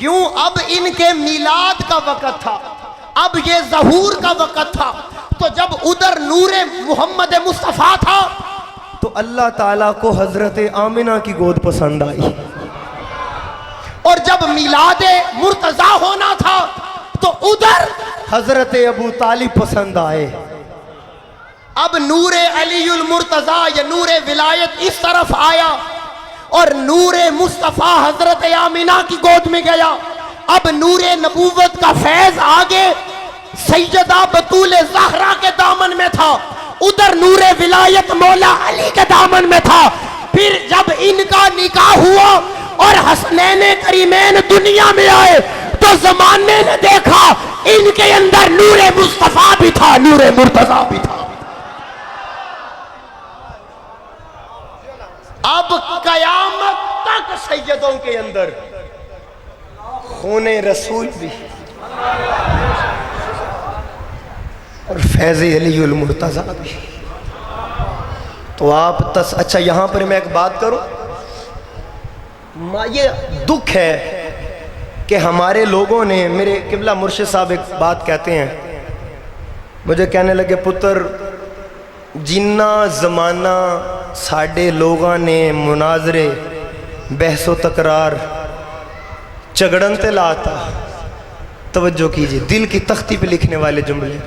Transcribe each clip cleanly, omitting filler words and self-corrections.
क्यों? अब इनके मिलाद का वक़्त था, अब ये ज़हूर का वक़्त था। तो जब उधर नूरे मोहम्मद मुस्तफ़ा था तो अल्लाह ताला को हजरत आमिना की गोद पसंद आई, और जब मिलादे मुर्तज़ा होना था तो उधर हजरत अबू तालिब पसंद आए। अब नूरे अलीउल मुर्तज़ा या नूरे विलायत इस तरफ आया और नूरे मुस्तफ़ा हजरत आमिना की गोद में गया। अब नूरे नबूवत का फैज आगे सैयदा बतूल ज़हरा के दामन में था, उधर नूरे विलायत मौला अली के दामन में था। फिर जब इनका निकाह हुआ और हसनैन करीमैन दुनिया में आए तो ज़माने ने देखा इनके अंदर नूरे मुस्तफ़ा भी था, नूरे मुर्तज़ा भी था। अब कयामत तक सैयदों के अंदर खूने रसूल भी और फैज़ अलीउल मुर्तज़ा भी। तो आप अच्छा यहां पर मैं एक बात करूं, ये दुख है कि हमारे लोगों ने, मेरे किबला मुर्शिद साहब एक बात कहते हैं, मुझे कहने लगे पुत्र जिन्ना ज़माना साढ़े लोगों ने मुनाजरे बहसो तकरार झगड़न ते लाता, तवज्जो कीजिए दिल की तख्ती पे लिखने वाले जुमले,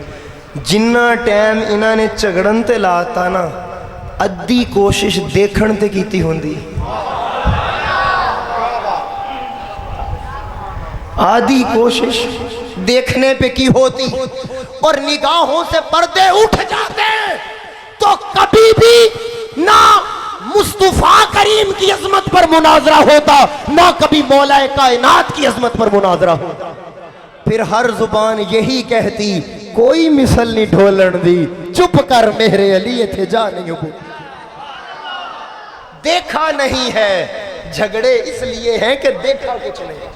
जिन्ना टाइम इन्होंने झगड़न ते लाता ना अद्धी कोशिश देखण ते कीती होंदी, आधी कोशिश देखने पे की होती, और निगाहों से पर्दे उठ जाते तो कभी भी ना मुस्तफा करीम की अजमत पर मुनाजरा होता, ना कभी मौलाए कायनात की अजमत पर मुनाजरा होता। फिर हर जुबान यही कहती कोई मिसल नहीं ढोलन दी, चुप कर मेरे अली थे जा नहीं हो। देखा नहीं है, झगड़े इसलिए हैं कि देखा कुछ नहीं।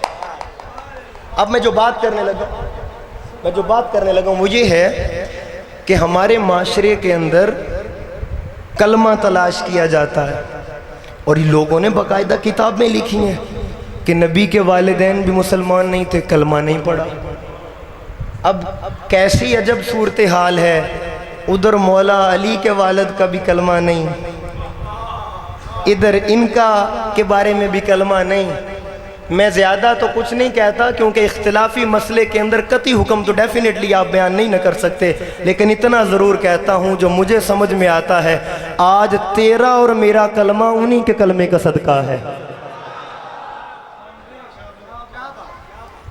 अब मैं जो बात करने लगा वो ये है कि हमारे माशरे के अंदर कलमा तलाश किया जाता है, और ये लोगों ने बाकायदा किताब में लिखी है कि नबी के वालिदैन भी मुसलमान नहीं थे, कलमा नहीं पढ़ा। अब कैसी अजब सूरत हाल है, उधर मौला अली के वालिद का भी कलमा नहीं, इधर इनका के बारे में भी कलमा नहीं। मैं ज़्यादा तो कुछ नहीं कहता क्योंकि इख्तिलाफी मसले के अंदर कतई हुक्म तो डेफिनेटली आप बयान नहीं न कर सकते, लेकिन इतना ज़रूर कहता हूँ जो मुझे समझ में आता है, आज तेरा और मेरा कलमा उन्हीं के कलमे का सदका है।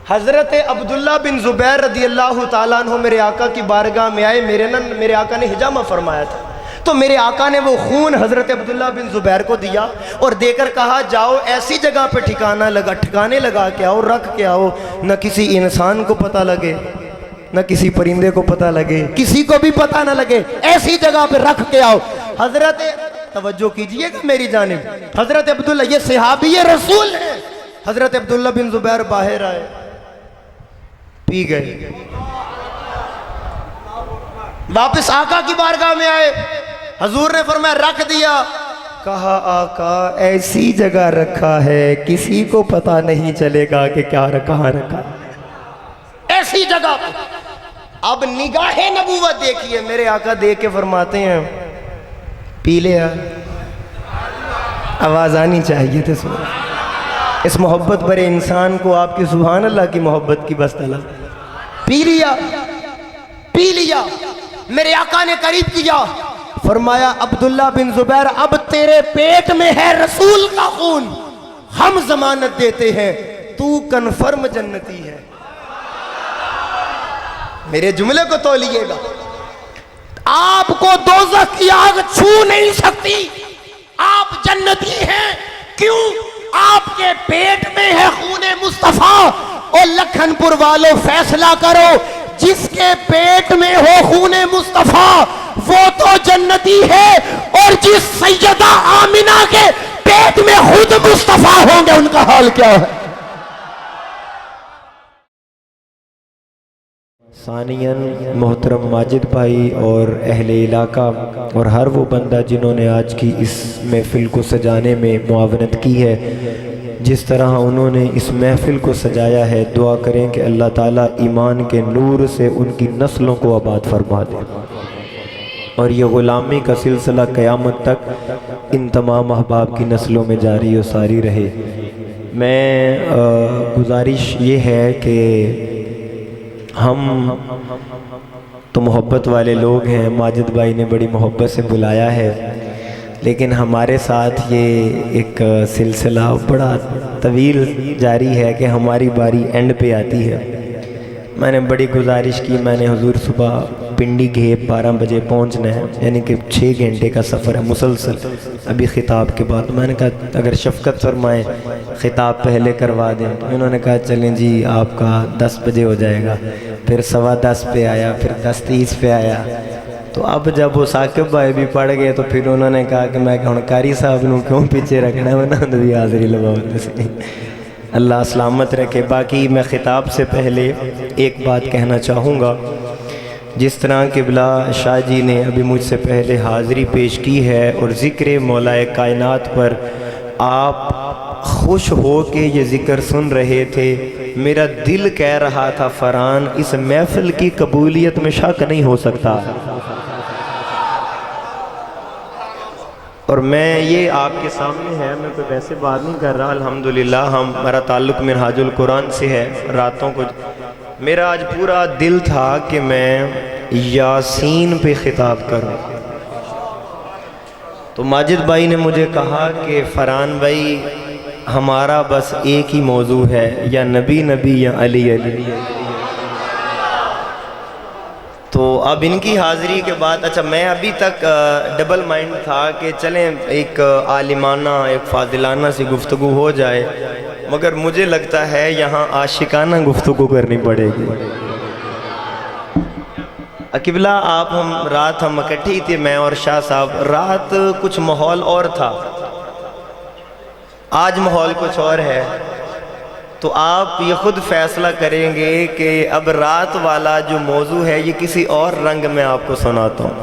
हज़रत अब्दुल्ला बिन ज़ुबैर रदी अल्लाह ताला अन्हु मेरे आका की बारगाह में आए, मेरे आका ने हिजामा फरमाया था, तो मेरे आका ने वो खून हज़रत अब्दुल्ला बिन ज़ुबैर को दिया और देकर कहा जाओ ऐसी जगह पे ठिकाने लगा के आओ, रख के आओ, न किसी इंसान को पता लगे, न किसी परिंदे को पता लगे, किसी को भी पता न लगे, ऐसी जगह पे रख के आओ। हज़रत तवज्जो कीजिएगा मेरी जानिब, हज़रत अब्दुल्ला ये सहाबी रसूल है। हज़रत अब्दुल्ला बिन ज़ुबैर बाहर आए, पी गए, वापस आका की बारगाह में आए, हजूर ने फरमाया रख दिया। कहा आका ऐसी जगह रखा है किसी को पता नहीं चलेगा कि क्या कहाँ रखा, ऐसी जगह। अब निगाहे नबूवत देखिए, मेरे आका देख के फरमाते हैं पी ले यार, आवाज आनी चाहिए थी सुनो। इस मोहब्बत भरे इंसान को आपकी सुभान अल्लाह की मोहब्बत की बस तलब। पी लिया, पी लिया। मेरे आका ने करीब किया, फरमाया अब्दुल्ला बिन ज़ुबैर अब तेरे पेट में है रसूल का खून, हम जमानत देते हैं तू कन्फर्म जन्नती है। मेरे जुमले को तोलिएगा, आपको दोज़ख की आग छू नहीं सकती, आप जन्नती हैं। क्यों? आपके पेट में है खूने मुस्तफा। और लखनपुर वालों फैसला करो, जिसके पेट में हो खूने मुस्तफा वो तो जन्नती है, और जिस सैयदा आमिना के पेट में खुद मुस्तफा होंगे उनका हाल क्या है। सानियन मोहतरम माजिद भाई और अहले इलाका और हर वो बंदा जिन्होंने आज की इस महफिल को सजाने में मुआवनत की है, जिस तरह उन्होंने इस महफ़िल को सजाया है, दुआ करें कि अल्लाह ताला ईमान के नूर से उनकी नस्लों को आबाद फरमा दे और ये ग़ुलामी का सिलसिला क़यामत तक इन तमाम अहबाब की नस्लों में जारी और सारी रहे। मैं गुजारिश ये है कि हम तो मोहब्बत वाले लोग हैं, माजिद भाई ने बड़ी मोहब्बत से बुलाया है, लेकिन हमारे साथ ये एक सिलसिला बड़ा तवील जारी है कि हमारी बारी एंड पे आती है। मैंने बड़ी गुजारिश की, मैंने हुजूर सुबह पिंडी घेप 12 बजे पहुंचना है, यानी कि 6 घंटे का सफ़र है मुसलसल अभी ख़िताब के बाद। मैंने कहा अगर शफ़क़त फरमाएँ ख़िताब पहले करवा दें, तो इन्होंने कहा चलें जी आपका 10 बजे हो जाएगा। फिर 10:15 पे आया, फिर 10:30 पे आया। तो अब जब वो साकिब भाई भी पढ़ गए तो फिर उन्होंने कहा कि मैं हुण कारी साहब नूं क्यों पीछे रखना, मैं भी हाज़री लगाओ सी। अल्लाह सलामत रखे। बाकी मैं ख़िताब से पहले एक बात कहना चाहूँगा, जिस तरह क़िबला शाह जी ने अभी मुझसे पहले हाज़री पेश की है और ज़िक्र मौलाए कायनात पर आप खुश हो के ये ज़िक्र सुन रहे थे, मेरा दिल कह रहा था फ़रहान इस महफ़िल की कबूलियत में शक नहीं हो सकता। और मैं ये आपके सामने है, मैं कोई वैसे बात नहीं कर रहा, अल्हम्दुलिल्लाह हमारा ताल्लुक़ मिनहाजुल कुरान से है। रातों को मेरा आज पूरा दिल था कि मैं यासीन पे ख़िताब करूं, तो माजिद भाई ने मुझे कहा कि फ़रहान भाई हमारा बस एक ही मौजू है, या नबी नबी या अली अली। तो अब इनकी हाज़िरी के बाद, अच्छा मैं अभी तक डबल माइंड था कि चलें एक आलिमाना एक फ़ाज़िलाना सी गुफ्तगू हो जाए, मगर मुझे लगता है यहाँ आशिकाना गुफ्तगू करनी पड़ेगी। क़िबला आप रात हम इकट्ठी थे, मैं और शाह साहब, रात कुछ माहौल और था, आज माहौल कुछ और है। तो आप ये ख़ुद फ़ैसला करेंगे कि अब रात वाला जो मौजू है ये किसी और रंग में आपको सुनाता हूँ।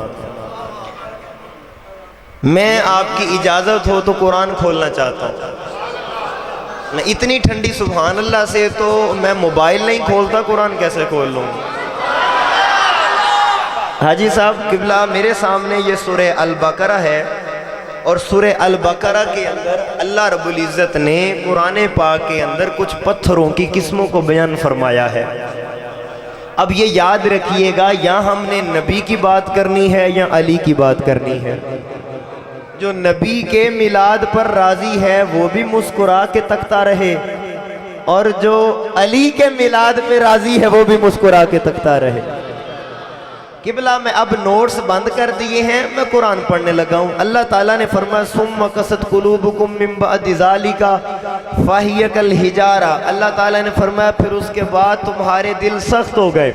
मैं आपकी इजाज़त हो तो कुरान खोलना चाहता हूँ। मैं इतनी ठंडी सुभान अल्लाह से तो मैं मोबाइल नहीं खोलता, कुरान कैसे खोल लूँगा। हाजी साहब क़िबला मेरे सामने ये सूरह अल बकरा है, और सूरह अल बकरा के अंदर अल्लाह रब्बुल इज़्ज़त ने कुरान पाक के अंदर कुछ पत्थरों की किस्मों को बयान फरमाया है। अब ये याद रखिएगा, या हमने नबी की बात करनी है या अली की बात करनी है। जो नबी के मिलाद पर राज़ी है वो भी मुस्कुरा के तकता रहे, और जो अली के मिलाद पे राज़ी है वो भी मुस्कुरा के तकता रहे। क़िबला मैं अब नोट्स बंद कर दिए हैं, मैं कुरान पढ़ने लगा हूँ। अल्लाह ताला ने फरमाया सुम्मा कसत कुलूबुकुम मिन बअदि ज़ालिका फ़हिय कल हिजारा। अल्लाह ताला ने फरमाया फिर उसके बाद तुम्हारे दिल सख्त हो गए।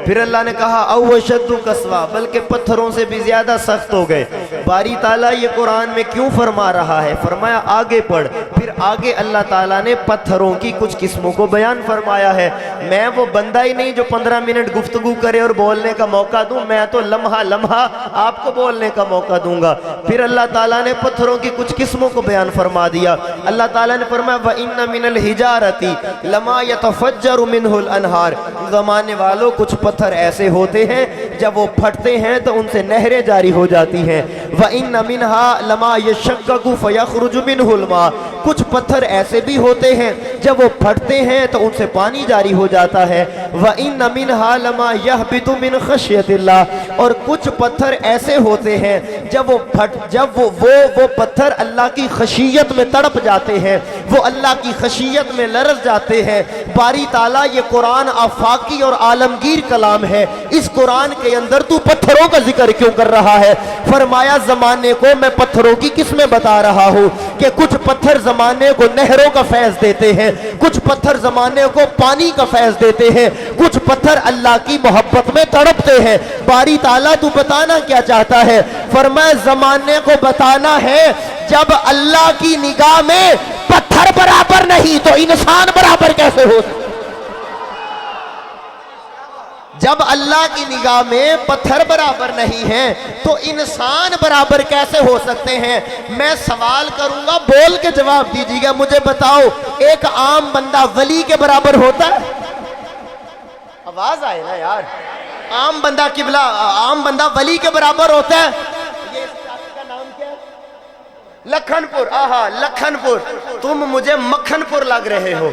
फिर अल्लाह ने कहा औ अशद्दु कसवा, बल्कि पत्थरों से भी ज़्यादा सख्त हो गए। बारी ताला ये कुरान में क्यों फरमा रहा है, फरमाया आगे पढ़। फिर आगे अल्लाह ताला ने पत्थरों की कुछ किस्मों को बयान फरमाया है। मैं वो बंदा ही नहीं जो 15 मिनट गुफ्तगू करे और बोलने का मौका, मैं तो लम्हा लम्हा आपको बोलने का मौका दूंगा। फिर अल्लाह ताला ने पत्थरों की कुछ किस्मों को बयान फरमा दिया। अल्लाह ताला ने फरमाया व इन्ना मिनल हिजारती लमा यतफज्जरु मिनहुल अनहार। ज़माने वालों कुछ पत्थर ऐसे होते हैं जब वो फटते हैं तो उनसे नहरें जारी हो जाती हैं। व इन्ना मिनहा लमा यशक्ककु फयखरुजु मिनहुल मा। कुछ पत्थर ऐसे भी होते हैं जब वो फटते हैं तो उनसे पानी जारी हो जाता है। व इन्ना मिनहा लमा यहबितु मिन खश्यतिल्लाह। और कुछ पत्थर ऐसे होते हैं जब वो पत्थर अल्लाह की खशियत में तड़प जाते हैं, वो अल्लाह की खशियत में लरज़ जाते हैं। बारी ताला ये कुरान आफाकी और आलमगीर कलाम है, इस कुरान के अंदर तू पत्थरों का जिक्र क्यों कर रहा है। फरमाया ज़माने को मैं पत्थरों की किस्में बता रहा हूँ कि कुछ पत्थर ज़माने को नहरों का फैज़ देते हैं, कुछ पत्थर ज़माने को पानी का फैज़ देते हैं, कुछ पत्थर अल्लाह की मोहब्बत में तड़पते हैं। बारी ताला तू बताना क्या चाहता है, फरमाया ज़माने को बताना है जब अल्लाह की निगाह में पत्थर बराबर नहीं तो इंसान बराबर कैसे हो। जब अल्लाह की निगाह में पत्थर बराबर नहीं है तो इंसान बराबर कैसे हो सकते हैं? मैं सवाल करूंगा, बोल के जवाब दीजिएगा। मुझे बताओ, एक आम बंदा वली के बराबर होता है? आवाज आए ना यार। आम बंदा किबला, आम बंदा वली के बराबर होता है? ये इस इलाके का नाम क्या है? लखनपुर। आहा, लखनपुर। तुम मुझे मक्खनपुर लग रहे हो।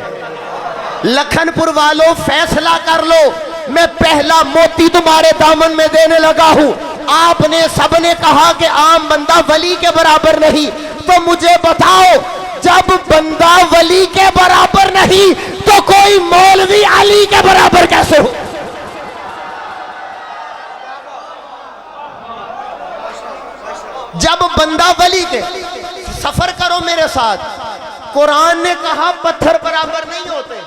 लखनपुर वालों, फैसला कर लो, मैं पहला मोती तुम्हारे दामन में देने लगा हूं। आपने सबने कहा कि आम बंदा वली के बराबर नहीं, तो मुझे बताओ, जब बंदा वली के बराबर नहीं तो कोई मौलवी अली के बराबर कैसे हो? जब बंदा वली के, सफर करो मेरे साथ, कुरान ने कहा पत्थर बराबर नहीं होते।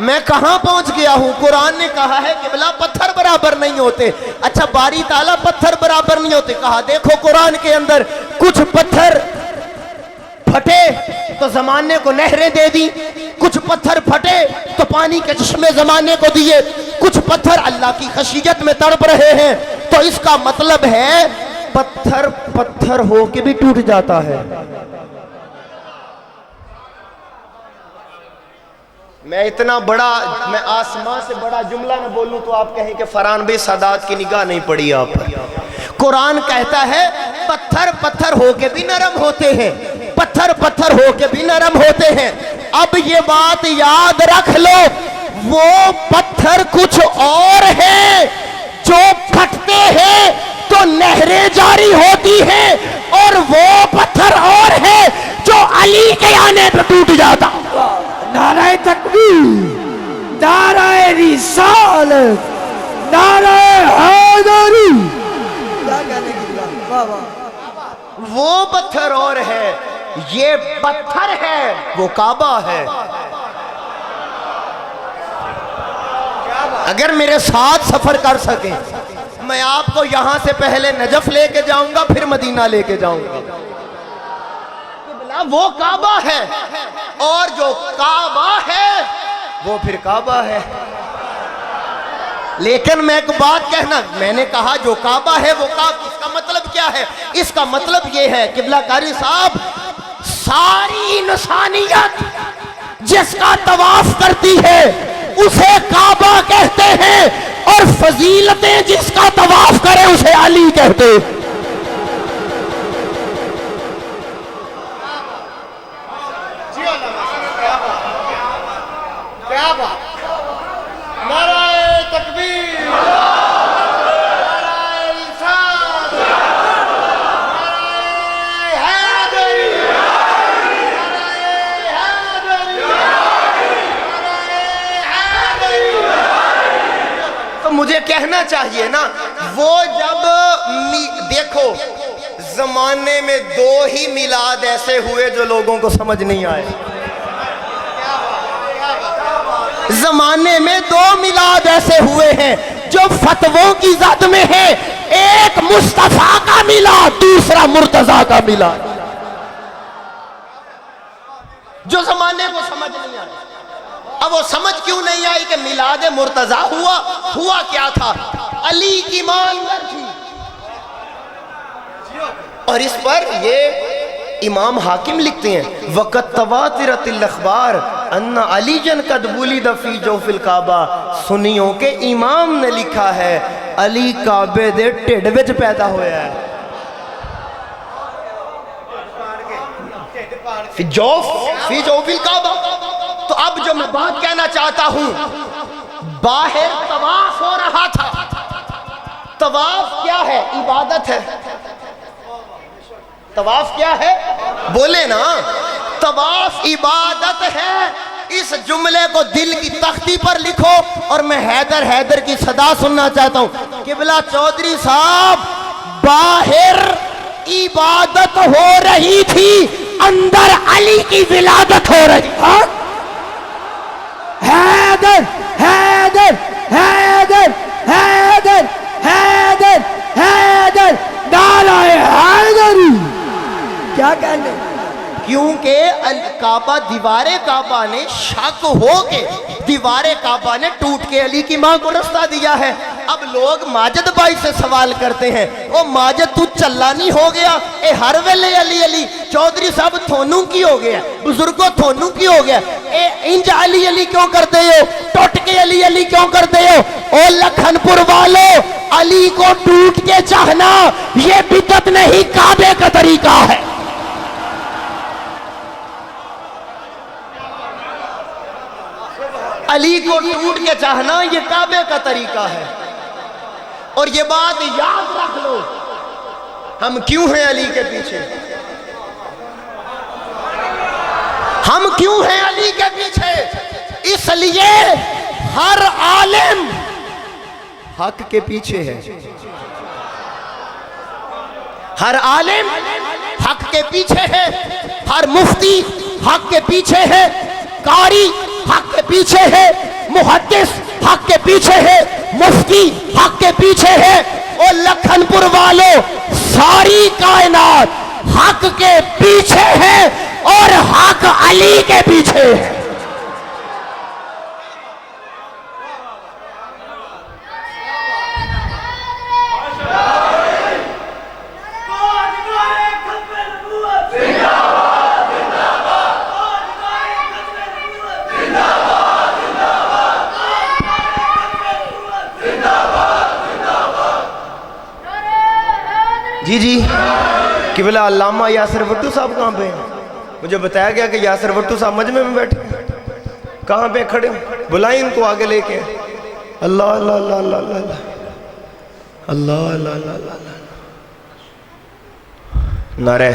मैं कहां पहुंच गया हूं? कुरान ने कहा है कि बिला पत्थर बराबर नहीं होते। अच्छा, बारी ताला पत्थर बराबर नहीं होते कहा। देखो कुरान के अंदर कुछ पत्थर फटे तो जमाने को नहरें दे दी, कुछ पत्थर फटे तो पानी के चश्मे जमाने को दिए, कुछ पत्थर अल्लाह की खशियत में तड़प रहे हैं। तो इसका मतलब है पत्थर पत्थर हो के भी टूट जाता है। मैं इतना बड़ा, मैं आसमां से बड़ा जुमला न बोलूं तो आप कहें कि फरहान भाई सादात की निगाह नहीं पड़ी आप पर। कुरान कहता है पत्थर पत्थर होके भी नरम होते हैं, पत्थर पत्थर होके भी नरम होते हैं। अब ये बात याद रख लो, वो पत्थर कुछ और है जो फटते हैं तो नहरें जारी होती हैं, और वो पत्थर और है जो अली के आने पर टूट जाता। नाराए तकबीर, नाराए रिसालत, नाराए हैदरी। क्या कहने की बात? वाह वाह। वो पत्थर और है, ये पत्थर है, वो काबा है। अगर मेरे साथ सफर कर सके, मैं आपको यहां से पहले नजफ लेके जाऊंगा, फिर मदीना लेके जाऊंगा। वो काबा है, और जो काबा है वो फिर काबा है। लेकिन मैं एक बात कहना, मैंने कहा जो काबा है वो काबा, इसका मतलब क्या है? इसका मतलब ये है किबला कारी साहब, सारी इंसानियत जिसका तवाफ करती है उसे काबा कहते हैं, और फजीलतें जिसका तवाफ करे उसे अली कहते हैं। क्या बात? नाराए तकबीर, नाराए रिसालत, नाराए हैदरी, नाराए हैदरी, नाराए हैदरी। तो मुझे कहना चाहिए ना, वो जब देखो जमाने में दो ही मिलाद ऐसे हुए जो लोगों को समझ नहीं आए। जमाने में दो मिलाद ऐसे हुए हैं जो फतवों की जद में है। एक मुस्तफा का मिलाद, दूसरा मुर्तजा का मिलाद, जो जमाने को समझ नहीं आया। अब वो समझ क्यों नहीं आई कि मिलाद मुर्तजा हुआ क्या था? अली की मां अंदर थी, और इस पर ये इमाम हाकिम लिखते हैं, वक़त तवातिरतिल अख़बार अन्ना अली जन कद बुलिद फी जोफिल काबा। सुन्नियों के इमाम ने लिखा है अली काबे दे ढिड विच पैदा होया है। फी जोफिल काबा। तो अब जो मैं बात कहना चाहता हूं, बाहर तवाफ हो रहा था। तवाफ क्या है? इबादत है। तवाफ क्या है? बोले ना, तवाफ इबादत है। इस जुमले को दिल की तख्ती पर लिखो, और मैं हैदर हैदर की सदा सुनना चाहता हूं। किबला चौधरी साहब, बाहर इबादत हो रही थी, अंदर अली की विलादत हो रही। हैदर हैदर हैदर हैदर हैदर हैदर, नाराए हैदरी। क्या कहने? क्योंकि काबा, दीवारे काबा ने शक हो के दीवारे काबा ने टूट के अली की मां को रास्ता दिया है। अब लोग माजिद भाई से सवाल करते हैं, ओ माजिद तू चल्ला नहीं हो गया, ए हर वेले अली अली। चौधरी साहब थोनू की हो गया, बुजुर्गो थोनू की हो गया, ए इंज अली अली क्यों करते हो, टूट के अली अली क्यों करते हो? ओ लखनपुर वालों, अली को टूट के चाहना ये बिदअत नहीं, काबे का तरीका है। अली को टूट के चाहना ये काबे का तरीका है। और ये बात याद रख लो, हम क्यों हैं अली के पीछे, हम क्यों हैं अली के पीछे? इसलिए हर आलिम हक के पीछे है, हर आलिम हक के पीछे है, हर मुफ्ती हक के पीछे है, कारी हक के पीछे है, मुहद्दिस हक के पीछे है, मुफ्ती हक के पीछे है। और लखनपुर वालों, सारी कायनात हक के पीछे है और हक अली के पीछे है। जी जी किबला अल्लामा यासिर भट्टू साहब कहाँ पे हैं? मुझे बताया गया कि यासिर भट्टू साहब मजमे में बैठे, कहाँ पे खड़े? बुलाएं इनको आगे लेके। अल्लाह अल्लाह अल्लाह अल्लाह अल्लाह अल्लाह अल्लाह अल्लाह नारे।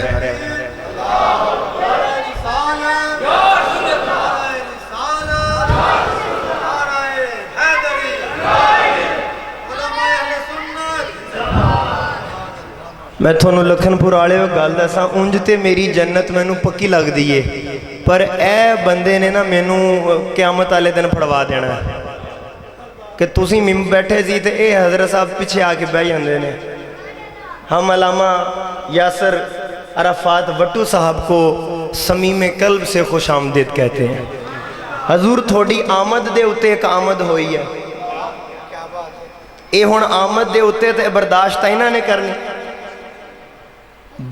मैं थोनू लखनपुर आले गल दसा, उंज ते मेरी जन्नत मैनू पक्की लगती है, पर ए बंदे ने ना मैनू क्यामत वाले दिन फड़वा देना है कि तुसी मिम बैठे सी ते ए हजरत साहब पीछे आके बह जाते हैं। हम अल्लामा यासिर अराफात भट्टू साहब को समीम कल्ब से खुश आमदीद कहते हैं। हजूर थोड़ी आमद दे उत्ते एक आमद हुई है, ये हुण आमद दे उत्ते ते बर्दाश्त इन्हां ने करनी।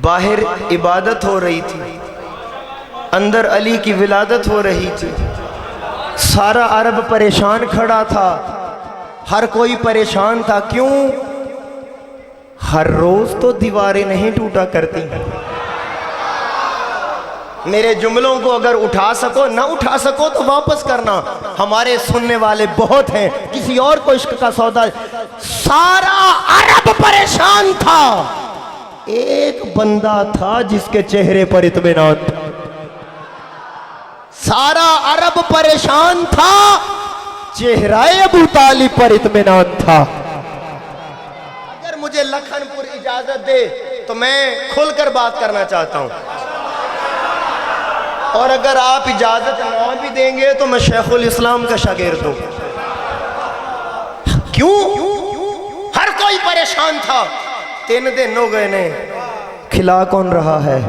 बाहर इबादत हो रही थी, अंदर अली की विलादत हो रही थी, सारा अरब परेशान खड़ा था, हर कोई परेशान था। क्यों? हर रोज तो दीवारें नहीं टूटा करती। मेरे जुमलों को अगर उठा सको, ना उठा सको तो वापस करना, हमारे सुनने वाले बहुत हैं। किसी और को इश्क का सौदा, सारा अरब परेशान था, एक बंदा था जिसके चेहरे पर इत्मीनान था। सारा अरब परेशान था, चेहरा अबू तालिब पर इत्मीनान था। अगर मुझे लखनपुर इजाजत दे तो मैं खुलकर बात करना चाहता हूं, और अगर आप इजाजत ना भी देंगे तो मैं शेखुल इस्लाम का शागिर्द हूं। क्यों? हर कोई परेशान था। 3 दिन हो गए ने, खिला कौन रहा है,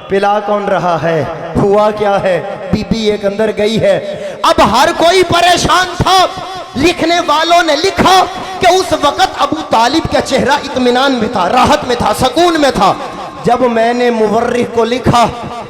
पिला कौन रहा है, हुआ क्या है? बीबी एक अंदर गई है। अब हर कोई परेशान था। लिखने वालों ने लिखा कि उस वक्त अबू तालिब का चेहरा इत्मीनान में था, राहत में था, सुकून में था। जब मैंने मुवर्रिख को लिखा,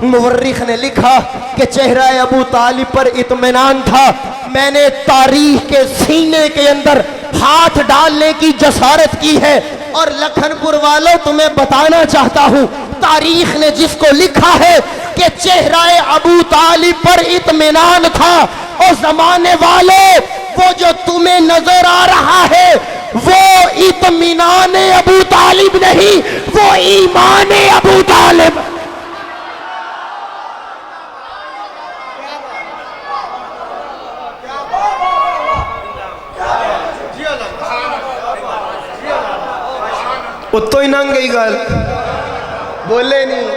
मुवर्रिख ने लिखा कि चेहरा अबू तालिब पर इत्मीनान था, मैंने तारीख के सीने के अंदर हाथ डालने की जसारत की है। और लखनपुर वालों, तुम्हें बताना चाहता हूं, तारीख ने जिसको लिखा है कि चेहरा अबू तालिब पर इत्मीनान था, और जमाने वालों, वो जो तुम्हें नजर आ रहा है वो इत्मीनान अबू तालिब नहीं, वो ईमान अबू तालिब। उत्तो ही नंग गई गल, बोले नहीं।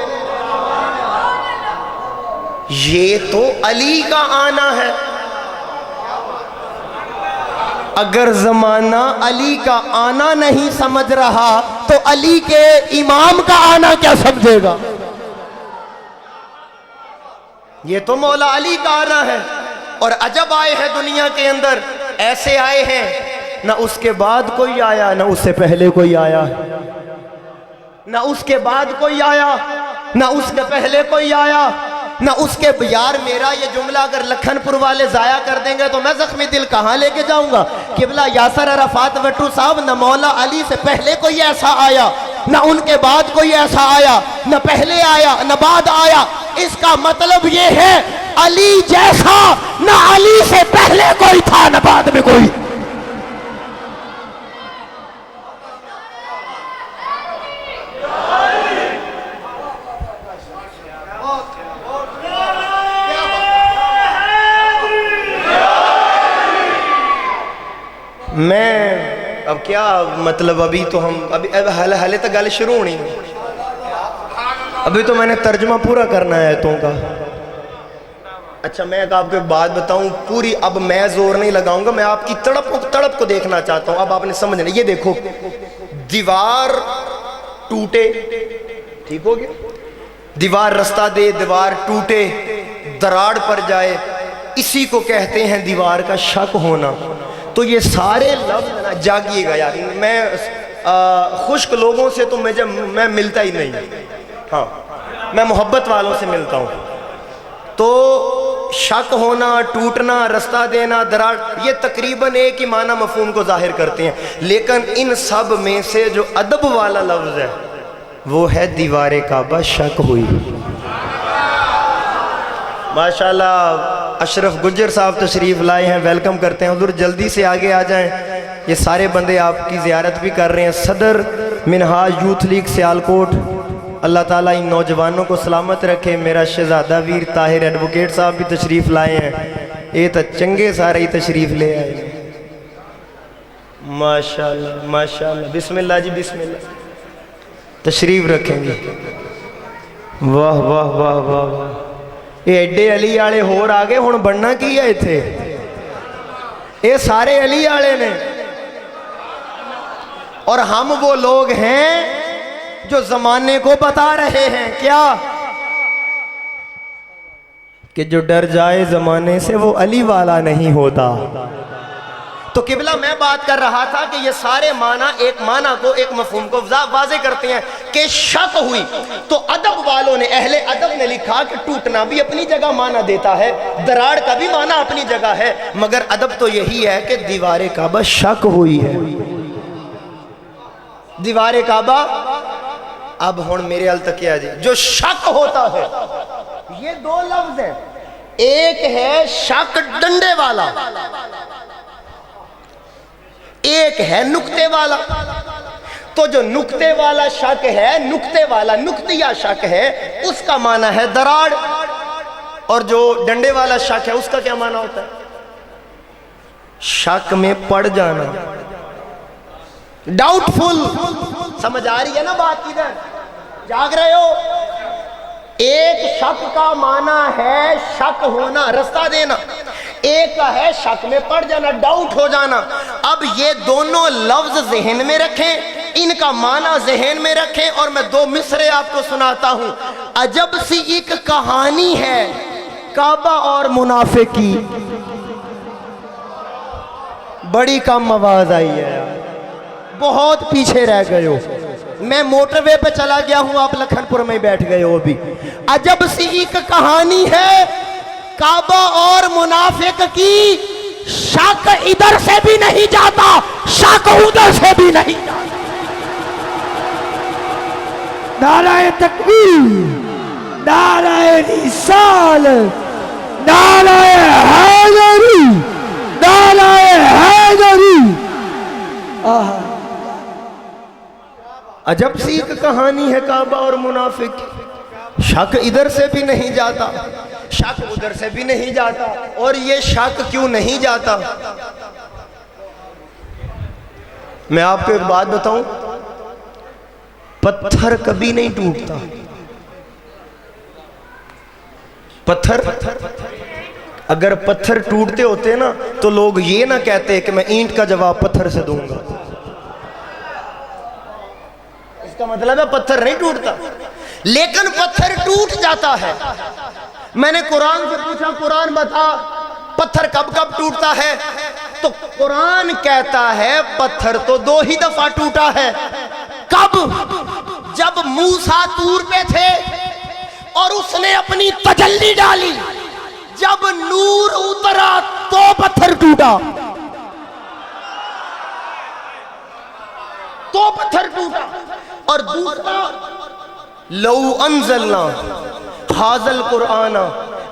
ये तो अली का आना है। अगर जमाना अली का आना नहीं समझ रहा तो अली के इमाम का आना क्या समझेगा? ये तो मौला अली का आना है। और अजब आए हैं दुनिया के अंदर, ऐसे आए हैं ना उसके बाद कोई आया ना उससे पहले कोई आया, ना उसके बाद कोई आया ना उसके पहले कोई आया, ना उसके। यार मेरा ये जुमला अगर लखनपुर वाले जाया कर देंगे तो मैं जख्मी दिल कहाँ लेके जाऊंगा। किबला यासर अराफात भट्टू साहब, न मौला अली से पहले कोई ऐसा आया ना उनके बाद कोई ऐसा आया, न पहले आया न बाद आया। इसका मतलब ये है अली जैसा ना अली से पहले कोई था न बाद में कोई। मैं अब क्या मतलब, अभी तो हम अभी हाले तक गल शुरू होनी, अभी तो मैंने तर्जमा पूरा करना है आयतों का। अच्छा मैं आपको एक बात बताऊं पूरी, अब मैं जोर नहीं लगाऊंगा, मैं आपकी तड़प को देखना चाहता हूं। अब आपने समझना, ये देखो दीवार टूटे, ठीक हो गया, दीवार रास्ता दे, दीवार टूटे, दराड़ पड़ जाए, इसी को कहते हैं दीवार का शक होना। तो ये सारे लफ्ज़ ना, जागिएगा यार, मैं खुश्क लोगों से तो मैं मिलता ही नहीं, हाँ मैं मोहब्बत वालों से मिलता हूँ। तो शक होना, टूटना, रास्ता देना, दरार, ये तकरीबन एक ही माना मफहूम को जाहिर करते हैं। लेकिन इन सब में से जो अदब वाला लफ्ज़ है वो है दीवार काबा शक हुई। माशाल्लाह अशरफ गुज्जर साहब तशरीफ़ लाए हैं, वेलकम करते हैं। हुजूर जल्दी से आगे आ जाएं, ये सारे बंदे आपकी ज़ियारत भी कर रहे हैं। सदर मिनहाज यूथ लीग सियालकोट, अल्लाह ताला इन नौजवानों को सलामत रखे। मेरा शहजादा वीर ताहिर एडवोकेट साहब भी तशरीफ़ लाए हैं, ये तो चंगे सारे ही तशरीफ़ ले आए। माशाल्लाह माशाल्लाह, बिस्मिल्लाह जी बिस्मिल्लाह, तशरीफ़ रखेंगे। वाह वाह वाह वाह वाह, ये एडे अली आले होर आ गए, हुण बनना की है इत्थे, ये सारे अली आले ने। और हम वो लोग हैं जो जमाने को बता रहे हैं क्या, कि जो डर जाए जमाने से वो अली वाला नहीं होता। तो किबला मैं बात कर रहा था कि ये सारे माना एक माना को, एक मफहूम को वाज़े करते हैं कि शक हुई। तो अदब वालों ने, अहले अदब ने लिखा कि टूटना भी अपनी जगह माना देता है, दराड़ का भी माना अपनी जगह है, मगर अदब तो यही है कि दीवार काबा शक हुई है। दीवार काबा, अब हुण मेरे अल तक क्या जी, जो शक होता है, ये दो लफ्ज है, एक है शक डंडे वाला, एक है नुक्ते वाला। तो जो नुक्ते वाला शक है, नुक्ते वाला नुक्तिया शक है, उसका माना है दराड़, और जो डंडे वाला शक है उसका क्या माना होता है, शक में पड़ जाना, डाउटफुल। समझ आ रही है ना बात, इधर जाग रहे हो। एक शक का माना है शक होना, रास्ता देना, एक का है शक में पड़ जाना, डाउट हो जाना। अब ये दोनों लफ्ज जहन में रखें, इनका माना जहन में रखें, और मैं दो मिसरे आपको सुनाता हूं। अजब सी एक कहानी है काबा और मुनाफिक की। बड़ी कम आवाज आई है यार, बहुत पीछे रह गए हो। मैं मोटरवे पे चला गया हूं, आप लखनपुर में बैठ गए हो अभी। अजब सी एक कहानी है काबा और मुनाफिक की। शक इधर से भी नहीं जाता, शक उधर से भी नहीं जाता। नाराए तकबीर, नाराए रिसालत, नाराए हैदरी, नाराए हैदरी। अजब सी एक कहानी है काबा और मुनाफिक। शक इधर से भी नहीं जाता, शक उधर से भी नहीं जाता। और ये शक क्यों नहीं जाता, मैं आपको एक बात बताऊं, पत्थर कभी नहीं टूटता। पत्थर, अगर पत्थर टूटते होते ना तो लोग ये ना कहते कि मैं ईंट का जवाब पत्थर से दूंगा। इसका मतलब है पत्थर नहीं टूटता, लेकिन पत्थर टूट जाता है। मैंने कुरान से पूछा, कुरान बता पत्थर कब कब टूटता है? तो कुरान कहता है पत्थर तो 2 ही दफा टूटा है। कब? जब मूसा तूर पे थे और उसने अपनी तजल्ली डाली, जब नूर उतरा तो पत्थर टूटा, तो पत्थर टूटा। और दूसरा, लौ अंज़लना हाज़ल कुरान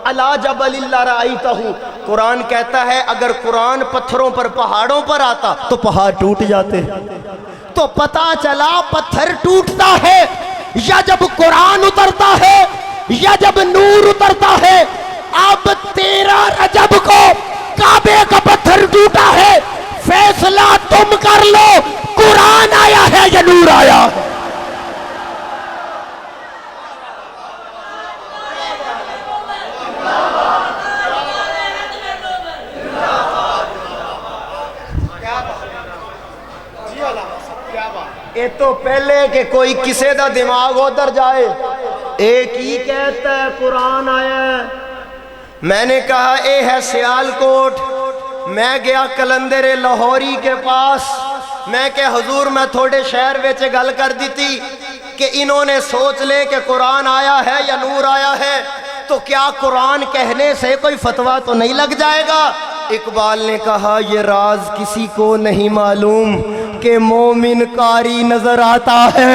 अला जबलिन लरअयतहु, कुरान कहता है अगर कुरान पत्थरों पर, पहाड़ों पर आता तो पहाड़ टूट जाते। तो पता चला पत्थर टूटता है या जब कुरान उतरता है या जब नूर उतरता है। अब 13 रजब को काबे का पत्थर टूटा है, फैसला तुम कर लो, कुरान आया है या नूर आया है। ये तो पहले कि कोई किसी दा दिमाग उधर जाए, एक ही कहता है कुरान आया है। मैंने कहा ए है सियालकोट, मैं गया कलंदर लाहौरी के पास, मैं के हुजूर मैं थोड़े शहर विच गल कर दी थी कि इन्होंने सोच ले कि कुरान आया है या नूर आया है, तो क्या कुरान कहने से कोई फतवा तो नहीं लग जाएगा? इकबाल ने कहा ये राज किसी को नहीं मालूम कि मोमिन कारी नजर आता है,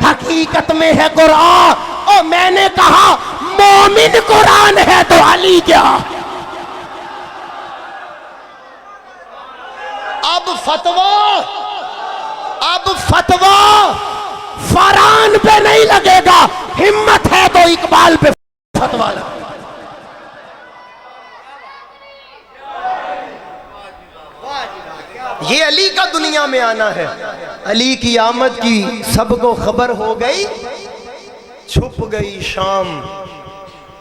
हकीकत में है कुरान। और मैंने कहा मोमिन कुरान है तो अली क्या? अब फतवा फरहान पे नहीं लगेगा, हिम्मत है तो इकबाल पे फतवा लगे। ये अली का दुनिया में आना है। अली की आमद की सबको खबर हो गई, छुप गई शाम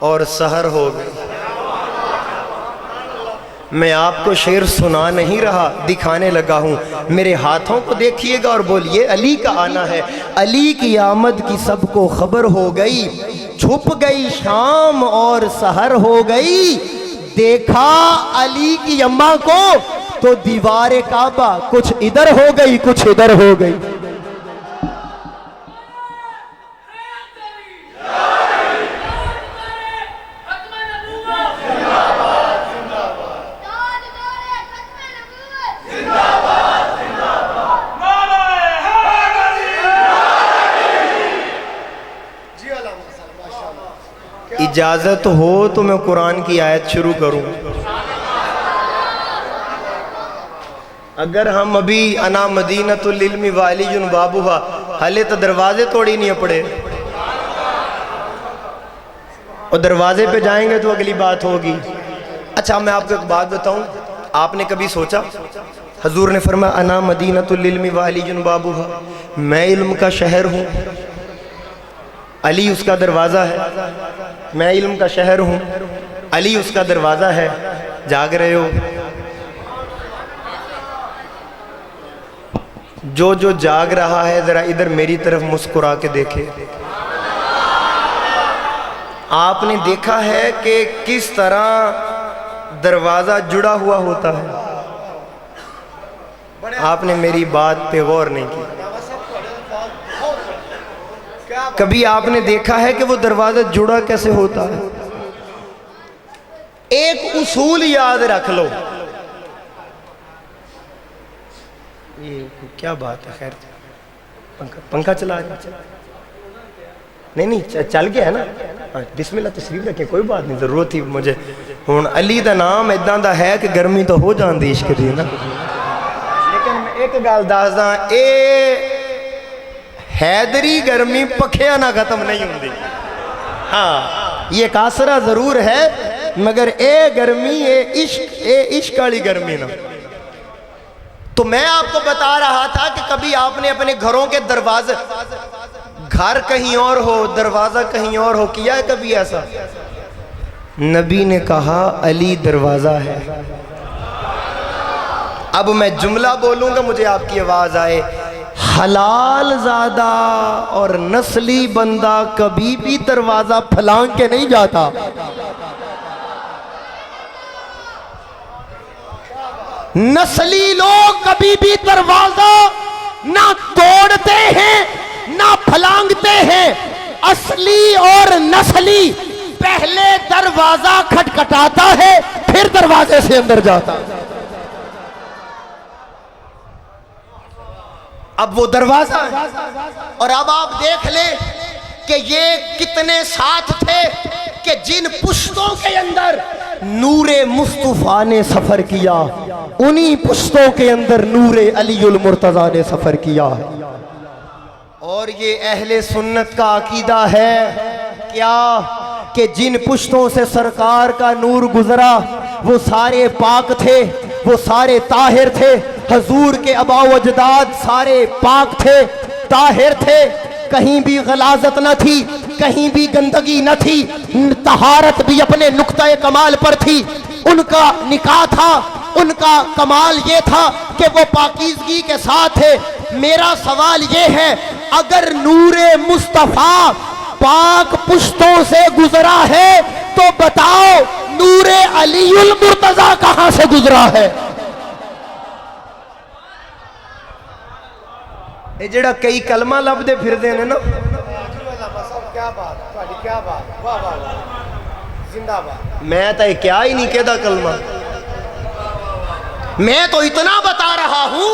और सहर हो गई। मैं आपको शेर सुना नहीं रहा, दिखाने लगा हूं। मेरे हाथों को देखिएगा और बोलिए अली का आना है। अली की आमद की सबको खबर हो गई, छुप गई शाम और सहर हो गई। देखा अली की अम्मा को तो दीवारे काबा कुछ इधर हो गई, कुछ इधर हो गई। इजाजत हो तो मैं कुरान की आयत शुरू करूं। अगर हम अभी अना मदीनतुल इल्मी व अलीयुन बाबुहा हाले तो दरवाजे तोड़ी नहीं पड़े, और दरवाजे पे जाएंगे तो अगली बात होगी। अच्छा मैं आपको एक बात बताऊं, आपने कभी सोचा, हजूर ने फरमाया अना मदीनतुल इल्मी व अलीयुन बाबुहा, मैं इल्म का शहर हूँ, अली उसका दरवाज़ा है। मैं इल्म का शहर हूँ, अली उसका दरवाज़ा है। जाग रहे हो? जो जो जाग रहा है जरा इधर मेरी तरफ मुस्कुरा के देखे। आपने देखा है कि किस तरह दरवाज़ा जुड़ा हुआ होता है? आपने मेरी बात पे गौर नहीं की। कभी आपने देखा है कि वो दरवाजा जुड़ा कैसे होता है? एक उसूल याद रख लो। ये क्या बात है? खैर पंखा चला रहे? नहीं चल गया है ना। बिस्मिल्लाह तशरीफ रखें, कोई बात नहीं, जरूरत ही मुझे हुण अली दा नाम इदां दा है कि गर्मी तो हो जाती इश्क दी ना। लेकिन मैं एक गल दसदा, ए हैदरी गर्मी पखिया ना खत्म नहीं होती। हाँ ये कासरा जरूर है, मगर ए गर्मी ए इश्क वाली गर्मी ना। तो मैं आपको बता रहा था कि कभी आपने अपने घरों के दरवाजे, घर कहीं और हो दरवाजा कहीं और हो, किया है कभी ऐसा? नबी ने कहा अली दरवाजा है। अब मैं जुमला बोलूंगा, मुझे आपकी आवाज आए। हलाल ज़ादा और नस्ली बंदा कभी भी दरवाजा फलांग के नहीं जाता। नस्ली लोग कभी भी दरवाजा ना तोड़ते हैं ना फलांगते हैं। असली और नस्ली पहले दरवाजा खटखटाता है, फिर दरवाजे से अंदर जाता है। अब वो दरवाजा है। और अब आप देख लें कि ये कितने साथ थे कि जिन पुश्तों के अंदर नूरे मुस्तफा ने सफर किया, उन्हीं पुश्तों के अंदर नूरे अलीउल मुर्तजा ने सफर किया है। और ये अहले सुन्नत का अकीदा है क्या कि जिन पुश्तों से सरकार का नूर गुजरा वो सारे पाक थे, वो सारे ताहिर थे। हजूर के अबाव अजदाद सारे पाक थे, ताहिर थे, कहीं भी गलाजत न थी, कहीं भी गंदगी न थी, तहारत भी अपने नुक्ता कमाल पर थी। उनका निकाह था, उनका कमाल ये था कि वो पाकीज़गी के साथ है। मेरा सवाल ये है, अगर नूरे मुस्तफ़ा पाक पुश्तों से गुजरा है तो बताओ नूरे अलीउल मुर्तजा कहां से गुजरा है? ये जेड़ा कई कलमा लभदे फिरदे ने ना, क्या बात, क्या बात, वाह वाह, जिंदाबाद। मैं तो क्या ही नहीं कहता कलमा। मैं तो इतना बता रहा हूं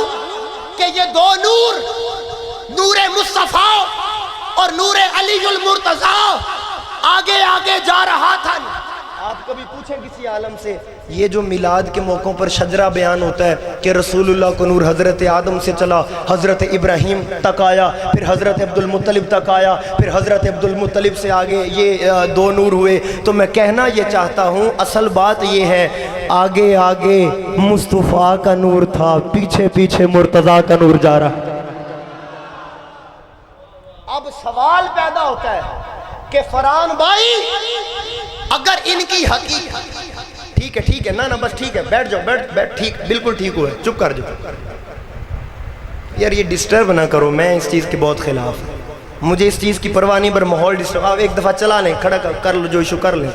कि ये दो नूर, नूरे मुस्तफा और नूरे अलीउल मुर्तजा आगे आगे जा रहा था। आप कभी पूछे किसी आलम से, ये जो मिलाद के मौक़ों पर शजरा बयान होता है कि रसूलुल्लाह को नूर हज़रत आदम से चला, हज़रत इब्राहीम तक आया, फिर हज़रत अब्दुल मुत्तलिब तक आया, फिर हज़रत अब्दुल मुत्तलिब से आगे ये दो नूर हुए। तो मैं कहना ये चाहता हूँ, असल बात ये है, आगे आगे मुस्तफ़ा का नूर था, पीछे पीछे मुर्तज़ा का नूर जा रहा। अब सवाल पैदा होता है कि फरहान भाई, अगर इनकी हकीकत ठीक है ना बस ठीक है, बैठ जाओ, बैठ, ठीक, बिल्कुल ठीक हुआ, चुप कर जाओ यार, ये डिस्टर्ब ना करो। मैं इस चीज़ के बहुत खिलाफ हूँ, मुझे इस चीज़ की परवाह नहीं, पर माहौल डिस्टर्ब। आप एक दफ़ा चला लें, खड़ा कर लो, जो इशू कर लें।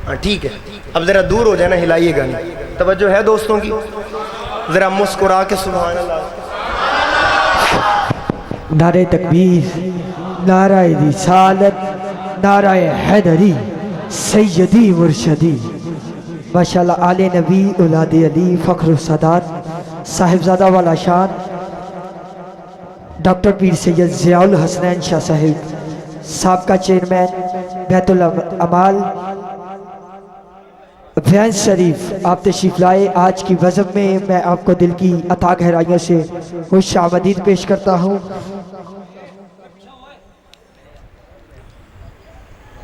हाँ ठीक है, अब ज़रा दूर हो जाए ना, हिलाइएगा नहीं। तवज्जो है दोस्तों की, ज़रा मुस्कुरा के सुभान अल्लाह। नारे तकबीर, नाराए रिसालत, नाराए हैदरी, सैयदी मुर्शदी। माशाल्लाह, आले नबी औलाद अली फ़ख्र सादात साहिबजादा वाला शान डॉक्टर पीर सैयद ज़ियाउल हसनैन शाह साहिब, साबका चेयरमैन बैतुल अमाल फैज़ शरीफ, आप तशरीफ़ लाए। आज की वज़ब में मैं आपको दिल की अता गहराइयों से खुश आमदीद पेश करता हूँ।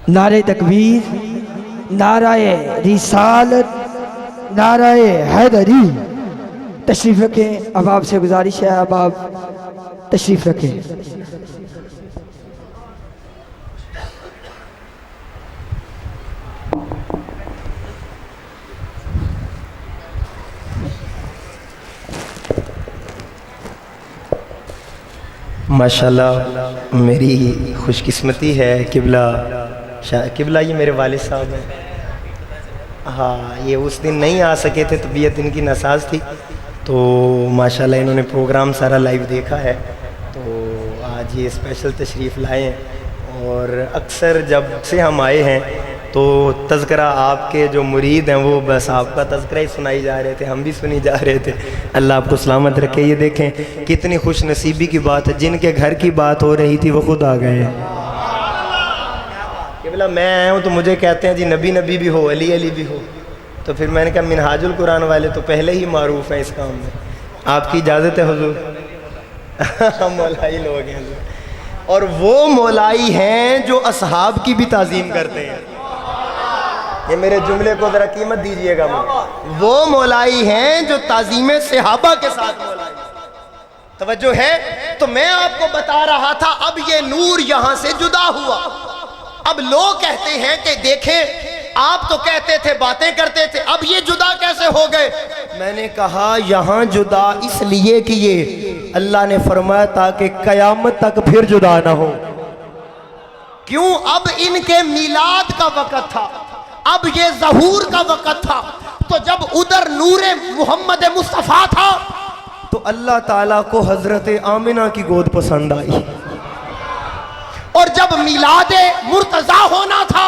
नारे तकबीर, नाराए रिसालत, नाराए हैदरी। तशरीफ़ रखें, अब आपसे गुजारिश है, अब आप तशरीफ़ रखें। माशाल्लाह, मेरी खुशकिस्मती है, किबला ये मेरे वालिद साहब हैं। हाँ, ये उस दिन नहीं आ सके थे, तबीयत इनकी नासाज थी, तो माशाल्लाह इन्होंने प्रोग्राम सारा लाइव देखा है, तो आज ये स्पेशल तशरीफ़ लाए हैं। और अक्सर जब से हम आए हैं तो तज़किरा आपके जो मुरीद हैं वो बस आपका तज़किरा ही सुनाई जा रहे थे, हम भी सुनी जा रहे थे। अल्लाह आपको सलामत रखे। ये देखें कितनी खुश नसीबी की बात है, जिनके घर की बात हो रही थी वो खुद आ गए हैं। बोला मैं आया हूँ तो मुझे कहते हैं जी नबी नबी भी हो, अली अली भी हो, तो फिर मैंने कहा मिनहाजुल कुरान वाले तो पहले ही मारूफ हैं इस काम में, आपकी इजाज़त है हुजूर। हम मौलाई लोग हैं हुजूर, और वो मौलाई हैं जो असहाब की भी ताज़ीम करते हैं। ये मेरे जुमले को ज़रा कीमत दीजिएगा मुझे। वो मौलाई हैं जो ताज़ीम सहाबा के साथ मौलाई। तवज्जो है? तो मैं आपको बता रहा था, अब ये नूर यहाँ से जुदा हुआ। अब लोग कहते हैं कि देखें आप तो कहते थे, बातें करते थे, अब ये जुदा कैसे हो गए? मैंने कहा यहाँ जुदा इसलिए कि ये अल्लाह ने फरमाया ताकि कयामत तक फिर जुदा ना हो। क्यों? अब इनके मिलाद का वक़्त था, अब ये ज़हूर का वक़्त था, तो जब उधर नूरे मोहम्मद मुस्तफ़ा था तो अल्लाह ताला को हजरत आमिना की गोद पसंद आई। और जब मिलादे मुर्तज़ा होना था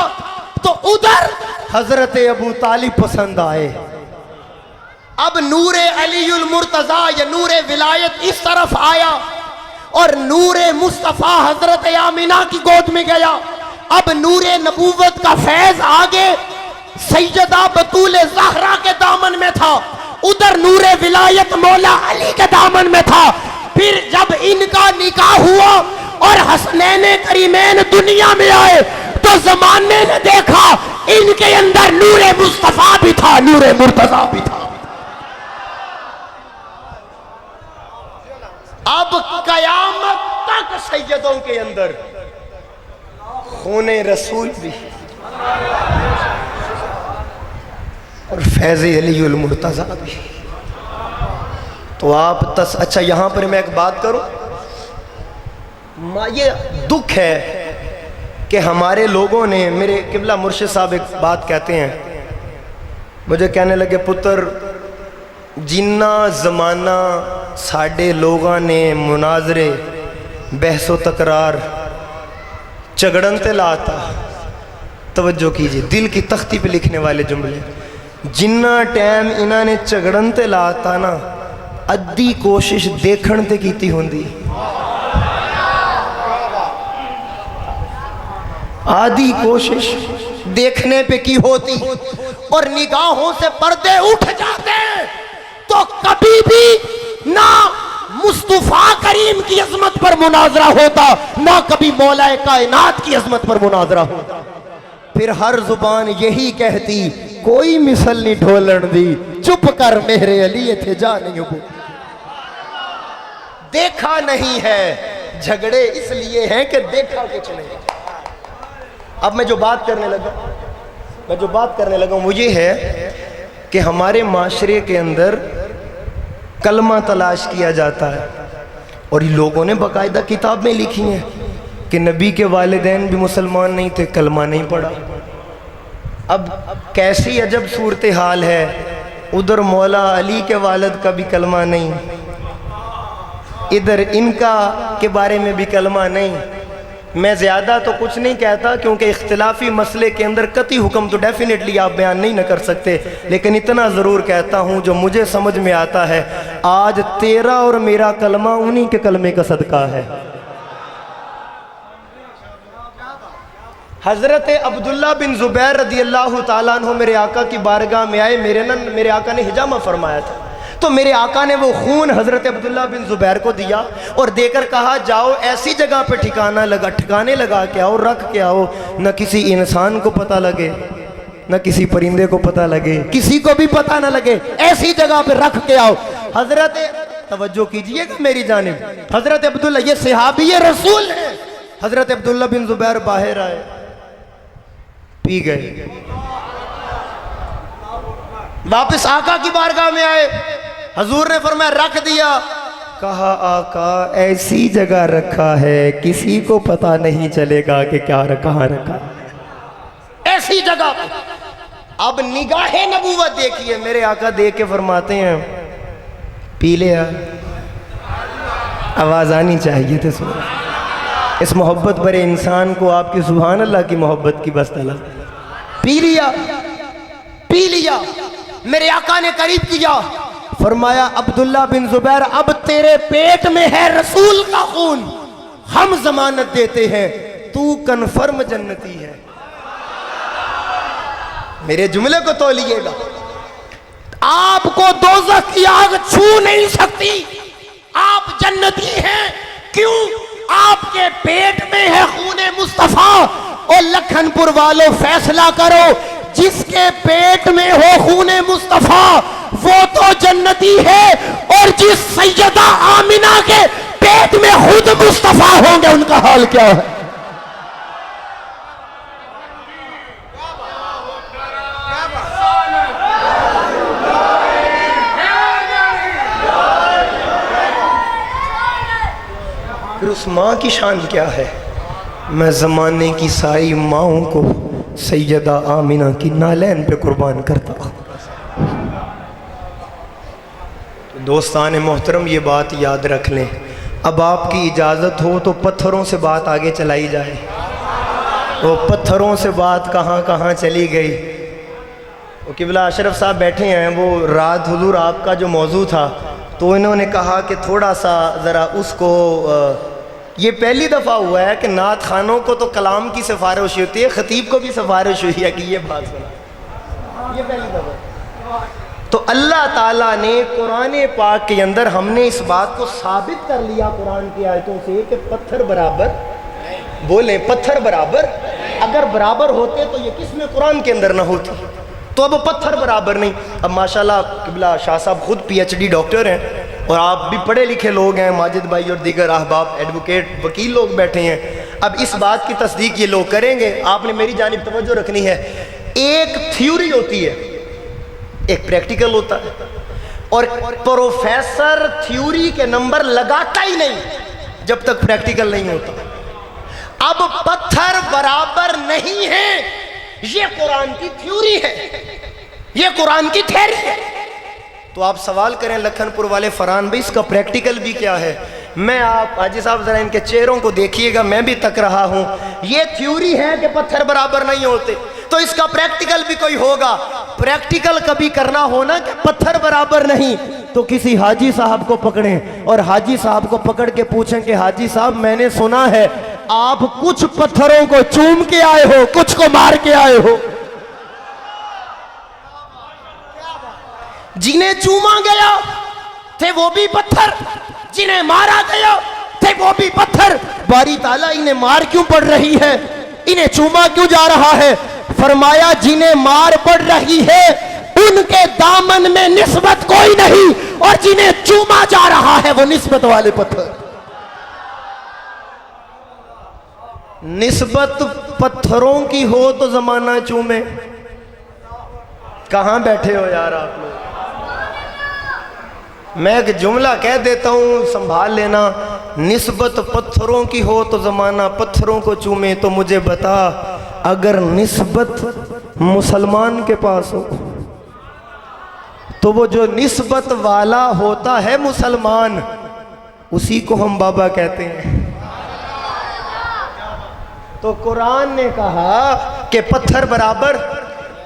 तो उधर हजरत अबू तालिब पसंद आए। अब नूरे अलीयुल मुर्तज़ा या नूरे विलायत इस तरफ आया और नूरे मुस्तफ़ा हजरत आमिना की गोद में गया। अब नूरे नबूवत का फैज आगे सैयदा बतूल ज़हरा के दामन में था, उधर नूरे विलायत मौला अली के दामन में था। फिर जब इनका निकाह हुआ और हसनैन करीमैन दुनिया में आए तो ज़माने ने देखा इनके अंदर नूरे मुस्तफ़ा भी था, नूरे मुर्तज़ा भी था। अब कयामत तक सैयदों के अंदर खूने रसूल भी और फैज़ अलीयुल मुर्तज़ा भी। तो आप अच्छा यहाँ पर मैं एक बात करूं, ये दुख है कि हमारे लोगों ने, मेरे किबला मुर्शिद साहब एक बात कहते हैं, मुझे कहने लगे पुत्र जिन्ना ज़माना साढ़े लोगों ने मुनाजरे बहसो तकरार झगड़न ते लाता, तवज्जो कीजिए दिल की तख्ती पे लिखने वाले जुमले, जिन्ना टाइम इन्होंने झगड़न ते लाता ना अद्धी कोशिश देखण ते कीती होंदी, आधी कोशिश देखने पे की होती और निगाहों से पर्दे उठ जाते तो कभी भी ना मुस्तफा करीम की अजमत पर मुनाजरा होता, ना कभी मौला कायनात की अजमत पर मुनाजरा होता। फिर हर जुबान यही कहती कोई मिसल नहीं ढोलन दी, चुप कर मेरे अली थे जा नहीं हो। देखा नहीं है, झगड़े इसलिए हैं कि देखा कुछ नहीं। अब मैं जो बात करने लगा वो ये है कि हमारे माशरे के अंदर कलमा तलाश किया जाता है और ये लोगों ने बाकायदा किताब में लिखी है कि नबी के वालिदैन भी मुसलमान नहीं थे, कलमा नहीं पढ़ा। अब कैसी अजब सूरत हाल है, उधर मौला अली के वालिद का भी कलमा नहीं, इधर इनका के बारे में भी कलमा नहीं। मैं ज़्यादा तो कुछ नहीं कहता क्योंकि इख्तिलाफी मसले के अंदर कती हुक्म तो डेफिनेटली आप बयान नहीं न कर सकते, लेकिन इतना ज़रूर कहता हूँ जो मुझे समझ में आता है, आज तेरा और मेरा कलमा उन्हीं के कलमे का सदका है। हज़रत अब्दुल्ला बिन ज़ुबैर रदी अल्लाह ताला अन्हु मेरे आका की बारगाह में आए, मेरे आका ने हिजामा फरमाया था, तो मेरे आका ने वो खून हज़रत अब्दुल्ला बिन ज़ुबैर को दिया और देकर कहा जाओ ऐसी जगह पे ठिकाने लगा के आओ, रख के आओ, न किसी इंसान को पता लगे न किसी परिंदे को पता लगे, किसी को भी पता न लगे, ऐसी जगह पे रख के आओ। हज़रत तवज्जो कीजिएगा मेरी जानिब, हज़रत अब्दुल्ला ये सहाबी रसूल है। हज़रत अब्दुल्ला बिन ज़ुबैर बाहर आए, पी गए, वापस आका की बारगाह में आए, हजूर ने फरमाया रख दिया। कहा आका ऐसी जगह रखा है किसी को पता नहीं चलेगा कि क्या कहाँ रखा, ऐसी जगह पे। अब निगाहे नबूवत देखिए, मेरे आका देख के फरमाते हैं पी ले यार, आवाज आनी चाहिए थी सुन। इस मोहब्बत भरे इंसान को आपकी सुभान अल्लाह की मोहब्बत की बस तलब। पी लिया, पी लिया, मेरे आका ने करीब किया, फरमाया अब्दुल्ला बिन ज़ुबैर अब तेरे पेट में है रसूल का खून, हम जमानत देते हैं तू कन्फर्म जन्नती है। मेरे जुमले को तोलिएगा, आपको दोज़ख की आग छू नहीं सकती, आप जन्नती हैं। क्यों? आपके पेट में है खूने मुस्तफा। और लखनपुर वालों फैसला करो, जिसके पेट में हो खूने मुस्तफा वो तो जन्नती है, और जिस सैयदा आमिना के पेट में खुद मुस्तफा होंगे उनका हाल क्या है? फिर उस माँ की शान क्या है? मैं ज़माने की सारी माँओं को सैयदा आमिना की नालैन पे कुर्बान करता। दोस्तान मोहतरम, ये बात याद रख लें, अब आपकी इजाज़त हो तो पत्थरों से बात आगे चलाई जाए। वो पत्थरों से बात कहाँ कहाँ चली गई। वो किबला अशरफ साहब बैठे हैं, वो रात हुजूर आपका जो मौजू था तो इन्होंने कहा कि थोड़ा सा ज़रा उसको ये पहली दफ़ा हुआ है कि नात खानों को तो कलाम की सिफारिश होती है, ख़तीब को भी सिफारिश हुई है कि ये बात सुना, ये पहली दफ़ा। तो अल्लाह ताला ने कुरान पाक के अंदर हमने इस बात को साबित कर लिया कुरान की आयतों से कि पत्थर बराबर, बोले पत्थर बराबर, अगर बराबर होते तो ये किस्में कुरान के अंदर ना होती, तो अब पत्थर बराबर नहीं। अब माशाल्लाह किबला शाह साहब खुद PhD डॉक्टर हैं और आप भी पढ़े लिखे लोग हैं, माजिद भाई और दीगर अहबाब एडवोकेट वकील लोग बैठे हैं। अब इस बात की तस्दीक ये लोग करेंगे, आपने मेरी जानिब तवज्जो रखनी है। एक थ्योरी होती है, एक प्रैक्टिकल होता है, और प्रोफेसर थ्योरी के नंबर लगाता ही नहीं जब तक प्रैक्टिकल नहीं होता। अब पत्थर बराबर नहीं है, ये कुरान की थ्योरी है, ये कुरान की थ्योरी है। तो आप सवाल करें लखनपुर वाले फरहान भाई, इसका प्रैक्टिकल भी क्या है? मैं आप हाजी साहब जरा इनके चेहरों को देखिएगा, मैं भी तक रहा हूं। ये थ्योरी है कि पत्थर बराबर नहीं होते, तो इसका प्रैक्टिकल भी कोई होगा। प्रैक्टिकल कभी करना हो ना कि पत्थर बराबर नहीं, तो किसी हाजी साहब को पकड़ें और हाजी साहब को पकड़ के पूछें कि हाजी साहब मैंने सुना है आप कुछ पत्थरों को चूम के आए हो, कुछ को मार के आए हो। जिन्हें चूमा गया थे वो भी पत्थर, जिन्हें मारा गया थे वो भी पत्थर। बारी ताला इन्हें मार क्यों पड़ रही है, इन्हें चूमा क्यों जा रहा है? फरमाया जिन्हें मार पड़ रही है उनके दामन में निस्बत कोई नहीं, और जिन्हें चूमा जा रहा है वो निस्बत वाले पत्थर। निस्बत पत्थरों की हो तो जमाना चूमे। कहां बैठे हो यार आप लोग? मैं एक जुमला कह देता हूं, संभाल लेना। निस्बत पत्थरों की हो तो जमाना पत्थरों को चूमे। तो मुझे बता, अगर निस्बत मुसलमान के पास हो तो वो जो निस्बत वाला होता है मुसलमान, उसी को हम बाबा कहते हैं। तो कुरान ने कहा कि पत्थर बराबर।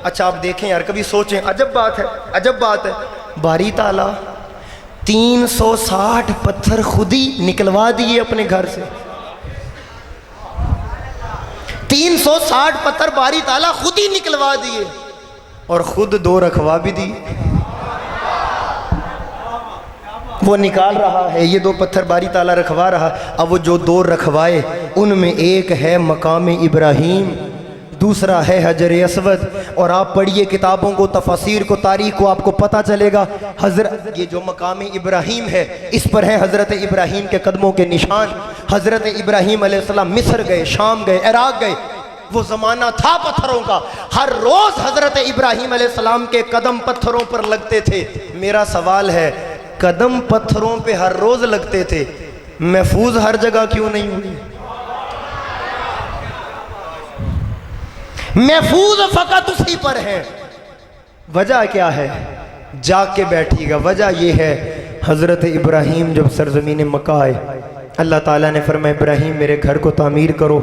अच्छा आप देखें यार, कभी सोचें, अजब बात है, अजब बात है। बारी ताला 360 पत्थर खुद ही निकलवा दिए अपने घर से। 360 पत्थर बारी ताला खुद ही निकलवा दिए और खुद 2 रखवा भी दिए। वो निकाल रहा है, ये 2 पत्थर बारी ताला रखवा रहा। अब वो जो 2 रखवाए उनमें एक है मकाम इब्राहीम, दूसरा है हजर असवद। और आप पढ़िए किताबों को, तफसीर को, तारीख को, आपको पता चलेगा हजरत ये जो मकाम इब्राहीम है इस पर है हजरत इब्राहीम के कदमों के निशान। हजरत इब्राहीम अलैहिस्सलाम मिस्र गए, शाम गए, इराक गए। वो ज़माना था पत्थरों का। हर रोज़ हजरत इब्राहीम अलैहिस्सलाम के कदम पत्थरों पर लगते थे। मेरा सवाल है, कदम पत्थरों पे हर रोज़ लगते थे, महफूज हर जगह क्यों नहीं हुई? महफूज फकत उसी पर है। वजह क्या है? जाग के बैठिएगा। वजह यह है, हज़रत इब्राहीम जब सरज़मीन मक्का आए, अल्लाह ताला ने फरमाया इब्राहीम मेरे घर को तामीर करो।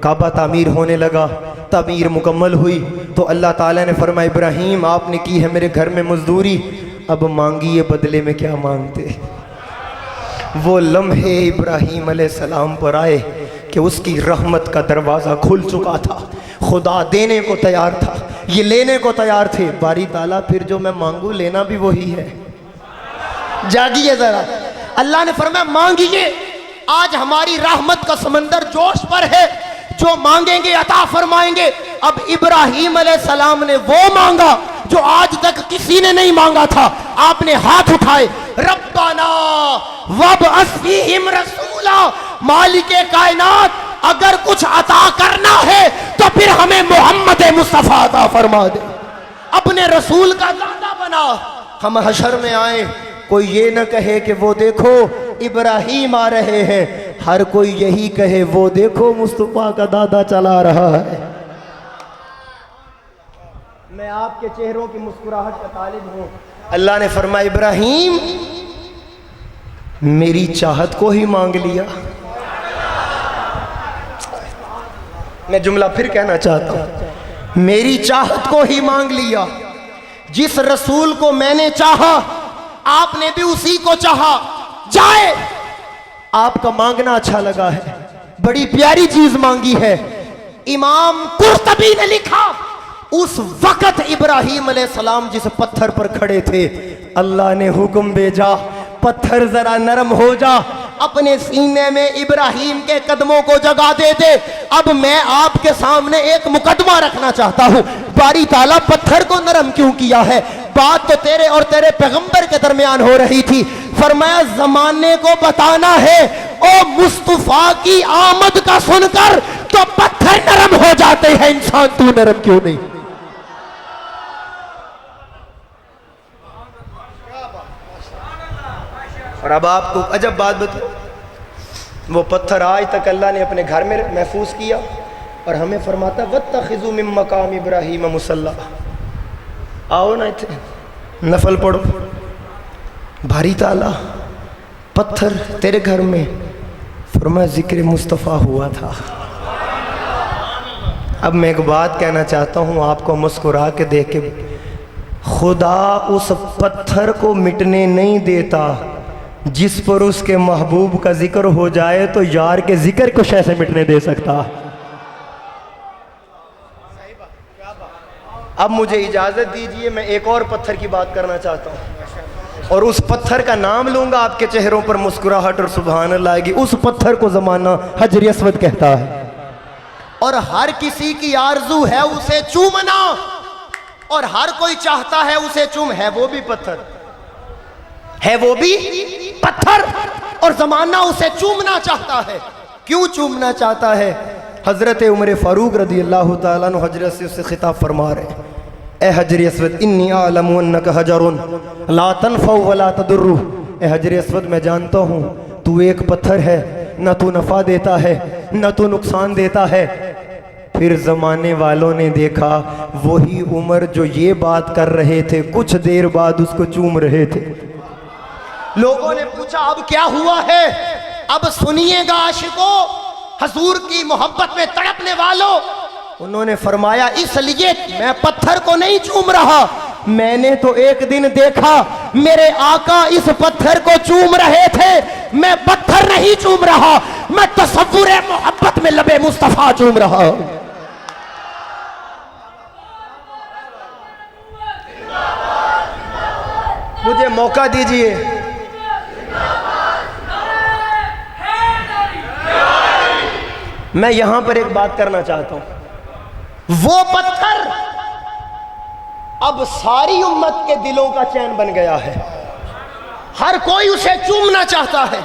काबा तामीर होने लगा, तामीर मुकम्मल हुई तो अल्लाह ताला ने फरमाया इब्राहीम आपने की है मेरे घर में मजदूरी, अब मांगिए बदले में क्या मांगते। वो लम्हे इब्राहीम अलैहिस्सलाम पर आए कि उसकी रहमत का दरवाज़ा खुल चुका था। खुदा देने को तैयार था, ये लेने को तैयार थे। बारी ताला फिर जो मैं मांगू लेना भी वही है। जागिए जरा, अल्लाह ने फरमाया मांगिए। आज हमारी रहमत का समंदर जोश पर है, जो मांगेंगे अता फरमाएंगे। अब इब्राहीम अलैहिस्सलाम ने वो मांगा जो आज तक किसी ने नहीं मांगा था। आपने हाथ उठाए, रब्बाना वबअस फीहिम रसूला, मालिके कायनात अगर कुछ अता करना है तो फिर हमें मोहम्मद मुस्तफा अता फरमा दे, अपने रसूल का दादा बना। हम हशर में आए, कोई ये न कहे कि वो देखो इब्राहीम आ रहे हैं, हर कोई यही कहे वो देखो मुस्तफा का दादा चला रहा है। मैं आपके चेहरों की मुस्कुराहट का तालिब हूं। अल्लाह ने फरमाया इब्राहिम मेरी चाहत को ही मांग लिया। मैं जुमला फिर कहना चाहता हूं, मेरी चाहत को ही मांग लिया। जिस रसूल को मैंने चाहा आपने भी उसी को चाहा। जाए, आपका मांगना अच्छा लगा है, बड़ी प्यारी चीज मांगी है। इमाम कुर्तबी ने लिखा उस वक्त इब्राहिम अलैहिस्सलाम जिस पत्थर पर खड़े थे अल्लाह ने हुक्म भेजा पत्थर जरा नरम हो जा, अपने सीने में इब्राहिम के कदमों को जगा दे दे। अब मैं आपके सामने एक मुकदमा रखना चाहता हूं, बारी ताला पत्थर को नरम क्यों किया है? बात तो तेरे और तेरे पैगंबर के दरमियान हो रही थी। फरमाया जमाने को बताना है ओ मुस्तफा की आमद का सुनकर तो पत्थर नरम हो जाते हैं, इंसान तू नरम क्यों नहीं? और अब आपको अजब बात बताओ, वो पत्थर आज तक अल्लाह ने अपने घर में महफूज किया और हमें फरमाता वत्तखिज़ू मिन मकाम इब्राहीम मुसल्ला। आओ ना इथे नफल पढ़ो। भारी ताला पत्थर तेरे घर में, फरमाया जिक्र मुस्तफ़ा हुआ था। अब मैं एक बात कहना चाहता हूँ आपको मुस्कुरा के देख के, खुदा उस पत्थर को मिटने नहीं देता जिस पर उसके महबूब का जिक्र हो जाए तो यार के जिक्र को कैसे मिटने दे सकता? अब मुझे इजाजत दीजिए, मैं एक और पत्थर की बात करना चाहता हूं और उस पत्थर का नाम लूंगा, आपके चेहरों पर मुस्कुराहट और सुभान अल्लाह आएगी। उस पत्थर को जमाना हजर अस्वद कहता है और हर किसी की आरजू है उसे चूमना और हर कोई चाहता है उसे चूम। है वो भी पत्थर, है वो भी पत्थर और जमाना उसे चूमना चाहता है। क्यों चूमना चाहता है? हजरत उमर फारूक रदी अल्लाह तआला अन्हु हजरत से उससे खिताब फरमा रहे हैं, ए हजर अस्वद इन्नी आलमु अन्नका हजरुन ला तनफउ वला तदुर्रु। ए हजर अस्वद मैं जानता हूँ तू एक पत्थर है, न तू नफा देता है न तू नुकसान देता है। फिर जमाने वालों ने देखा वही उमर जो ये बात कर रहे थे कुछ देर बाद उसको चूम रहे थे। लोगों ने पूछा अब क्या हुआ है? अब सुनिएगा आशिकों, हजूर की मोहब्बत में तड़पने वालों। उन्होंने फरमाया इसलिए मैं पत्थर को नहीं चूम रहा, मैंने तो एक दिन देखा मेरे आका इस पत्थर को चूम रहे थे। मैं पत्थर नहीं चूम रहा, मैं तसव्वुरे मोहब्बत में लबे मुस्तफा चूम रहा हूं। मुझे मौका दीजिए, मैं यहां पर एक बात करना चाहता हूं। वो पत्थर अब सारी उम्मत के दिलों का चैन बन गया है, हर कोई उसे चूमना चाहता है,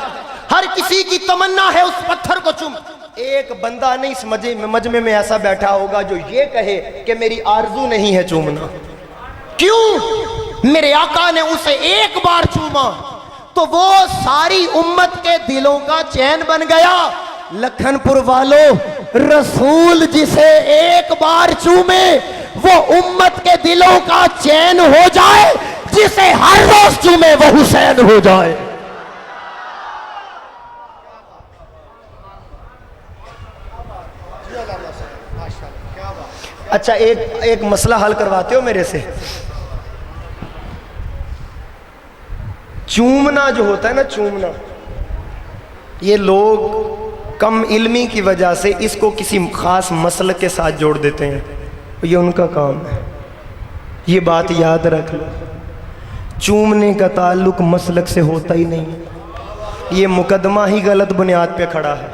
हर किसी की तमन्ना है उस पत्थर को चूम। एक बंदा नहीं इस मजमे में ऐसा बैठा होगा जो ये कहे कि मेरी आरजू नहीं है चूमना। क्यों? मेरे आका ने उसे एक बार चूमा तो वो सारी उम्मत के दिलों का चैन बन गया। लखनपुर वालों, रसूल जिसे एक बार चूमे वो उम्मत के दिलों का चैन हो जाए, जिसे हर रोज चूमे वो हुसैन हो जाए। अच्छा एक मसला हल करवाते हो मेरे से। चूमना जो होता है ना, चूमना, ये लोग कम इल्मी की वजह से इसको किसी खास मसलक के साथ जोड़ देते हैं, ये उनका काम है। ये बात याद रख लो, चूमने का ताल्लुक मसलक से होता ही नहीं, ये मुकदमा ही गलत बुनियाद पे खड़ा है।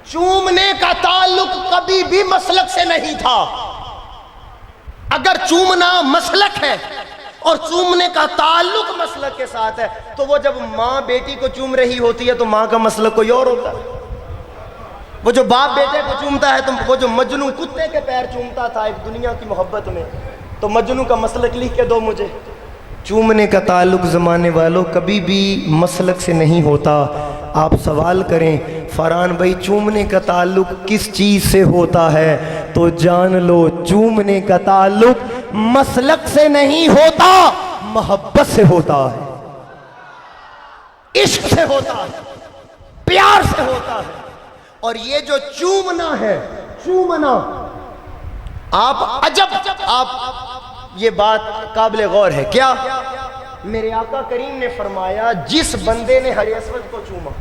चूमने का ताल्लुक कभी भी मसलक से नहीं था। अगर चूमना मसलक है और चूमने का ताल्लुक मसलक के साथ है तो वो जब माँ बेटी को चूम रही होती है तो माँ का मसलक कोई और होता है। वो जो बाप बेटे को चूमता है तो वो जो मजनू कुत्ते के पैर चूमता था एक दुनिया की मोहब्बत में, तो मजनू का मसलक लिख के दो मुझे। चूमने का ताल्लुक ज़माने वालों कभी भी मसलक से नहीं होता। आप सवाल करें फरहान भाई चूमने का ताल्लुक किस चीज़ से होता है, तो जान लो चूमने का ताल्लुक मसलक से नहीं होता, मोहब्बत से होता है, इश्क से होता है, प्यार से होता है। और ये जो चूमना है, चूमना, आप अजब, आप ये बात काबिल गौर है क्या? मेरे आका करीम ने फरमाया जिस बंदे ने हजर अस्वद को चूमा,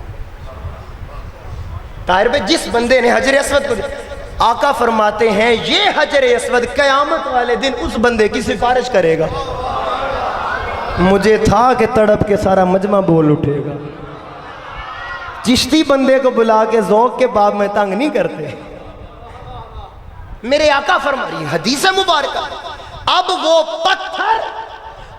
ताहिर भाई जिस बंदे ने हजर अस्वद को, आका फरमाते हैं ये हजर अस्वद कयामत वाले दिन उस बंदे की सिफारिश करेगा। मुझे था कि तड़प के सारा मजमा बोल उठेगा। चिश्ती बंदे को बुला के ज़ौक़ के बाब में तंग नहीं करते। मेरे आका फरमा रही हदीस मुबारक, अब वो पत्थर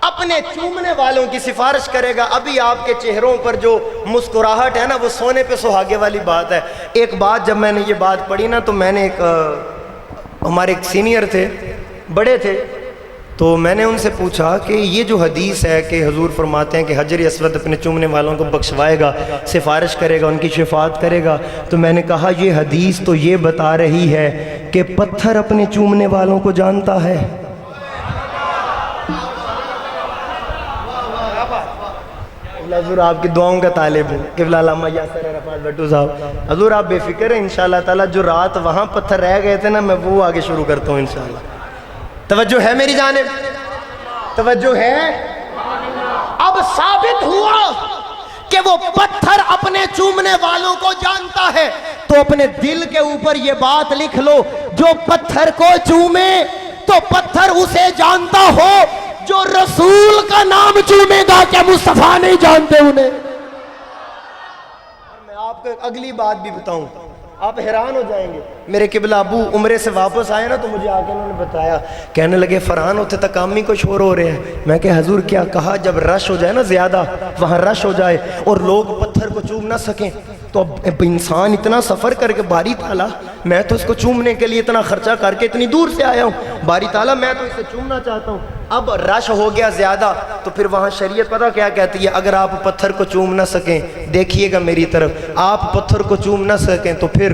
अपने चूमने वालों की सिफारिश करेगा। अभी आपके चेहरों पर जो मुस्कुराहट है ना, वो सोने पे सुहागे वाली बात है। एक बात जब मैंने ये बात पढ़ी ना, तो मैंने हमारे एक सीनियर थे, बड़े थे, तो मैंने उनसे पूछा कि ये जो हदीस है कि हुजूर फरमाते हैं कि हजर अस्वद अपने चूमने वालों को बख्शवाएगा, सिफारिश करेगा, उनकी शिफात करेगा, तो मैंने कहा ये हदीस तो ये बता रही है कि पत्थर अपने चूमने वालों को जानता है। हजूर आपकी दुआओं का तालिब हूँ, क़िबला अल्लामा यासिर अरफात भट्टू साहब। हजूर आप बेफिक्र हैं, इंशाअल्लाह ताला जो रात वहाँ पत्थर रह गए थे ना, मैं वो आगे शुरू करता हूँ इंशाअल्लाह। तवज्जो है मेरी जानिब, तवज्जो है। अब साबित हुआ कि वो पत्थर अपने चूमने वालों को जानता है, तो अपने दिल के ऊपर ये बात लिख लो, जो पत्थर को चूमे तो पत्थर उसे जानता हो, जो रसूल का नाम चूमेगा क्या मुस्तफा नहीं जानते उन्हें? और मैं आपको अगली बात भी बताऊं, आप हैरान हो जाएंगे। मेरे किबला अबू उम्रे से वापस आए ना, तो मुझे आके उन्होंने बताया, कहने लगे फरहान होते तक काम ही कुछ और हो रहे हैं। मैं कहा हजूर क्या? कहा जब रश हो जाए ना, ज़्यादा वहाँ रश हो जाए और लोग पत्थर को चूम ना सकें, तो अब इंसान इतना सफ़र करके, बारी ताला मैं तो इसको चूमने के लिए इतना खर्चा करके इतनी दूर से आया हूँ, बारी ताला मैं तो इसे चूमना चाहता हूँ, अब रश हो गया ज़्यादा, तो फिर वहाँ शरीयत पता क्या कहती है? अगर आप पत्थर को चूम ना सकें, देखिएगा मेरी तरफ, आप पत्थर को चूम ना सकें तो फिर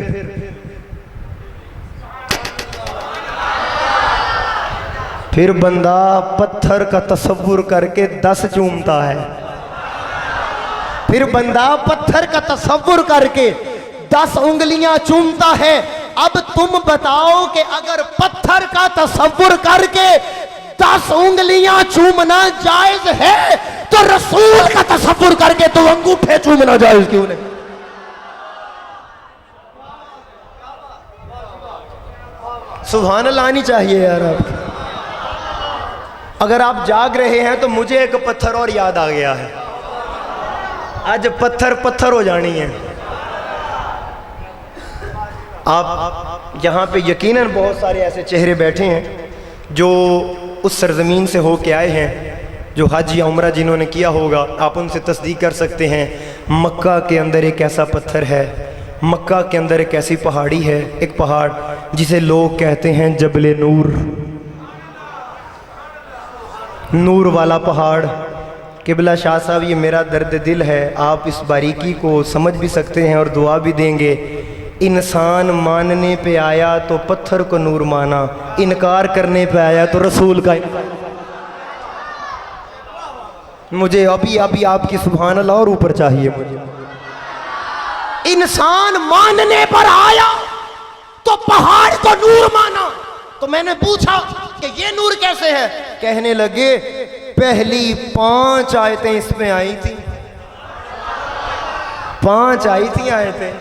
बंदा पत्थर का तसव्वुर करके 10 चूमता है। फिर बंदा पत्थर का तसव्वुर करके 10 उंगलियां चूमता है। अब तुम बताओ कि अगर पत्थर का तसव्वुर करके 10 उंगलियां चूमना जायज है, तो रसूल का तसव्वुर करके तो अंगूठे चूमना जायज क्यों नहीं? सुभान अल्लाह आनी चाहिए यार आपकी। अगर आप जाग रहे हैं तो मुझे एक पत्थर और याद आ गया है। आज पत्थर पत्थर हो जानी है। आप यहाँ पे यकीनन बहुत सारे ऐसे चेहरे बैठे हैं जो उस सरजमीन से हो के आए हैं, जो हज या उम्रा जिन्होंने किया होगा, आप उनसे तस्दीक कर सकते हैं। मक्का के अंदर एक ऐसा पत्थर है, मक्का के अंदर एक ऐसी पहाड़ी है, एक पहाड़ जिसे लोग कहते हैं जबले नूर, नूर वाला पहाड़। किबला शाह साहब ये मेरा दर्द दिल है, आप इस बारीकी को समझ भी सकते हैं और दुआ भी देंगे। इंसान मानने पे आया तो पत्थर को नूर माना, इनकार करने पे आया तो रसूल का इनकार। मुझे अभी अभी आपकी सुभान अल्लाह और ऊपर चाहिए मुझे। इंसान मानने पर आया तो पहाड़ को नूर माना। तो मैंने पूछा कि ये नूर कैसे है? कहने लगे पहली 5 आयतें इसमें आई थी, 5 आई थी आयतें,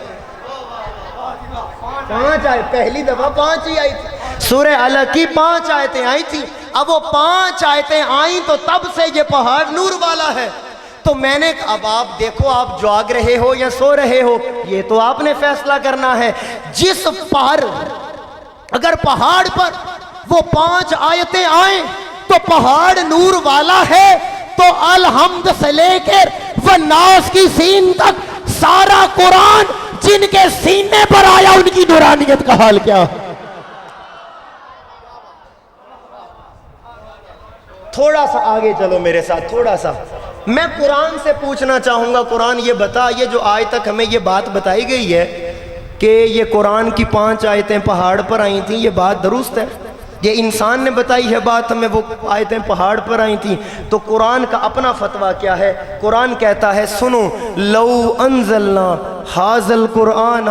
5 आयत, पहली दफा 5 ही आई थी। सूरह अलग की 5 आयतें आई थी। अब वो 5 आयतें आई तो तब से ये पहाड़ नूर वाला है। तो मैंने, अब आप देखो, आप जाग रहे हो या सो रहे हो, ये तो आपने फैसला करना है। जिस पर अगर पहाड़ पर वो 5 आयतें आए तो पहाड़ नूर वाला है, तो अलहम्द से लेकर वन्नास की सीन तक सारा कुरान जिनके सीने पर आया उनकी नूरानियत का हाल क्या? थोड़ा सा आगे चलो मेरे साथ, थोड़ा सा मैं कुरान से पूछना चाहूँगा, कुरान ये बता, ये जो आज तक हमें ये बात बताई गई है कि ये कुरान की 5 आयतें पहाड़ पर आई थी, ये बात दुरुस्त है? ये इंसान ने बताई है बात हमें, वो आयतें पहाड़ पर आई थी? तो कुरान का अपना फतवा क्या है? कुरान कहता है, सुनो, लौ अंज़लना हाज़ल कुरान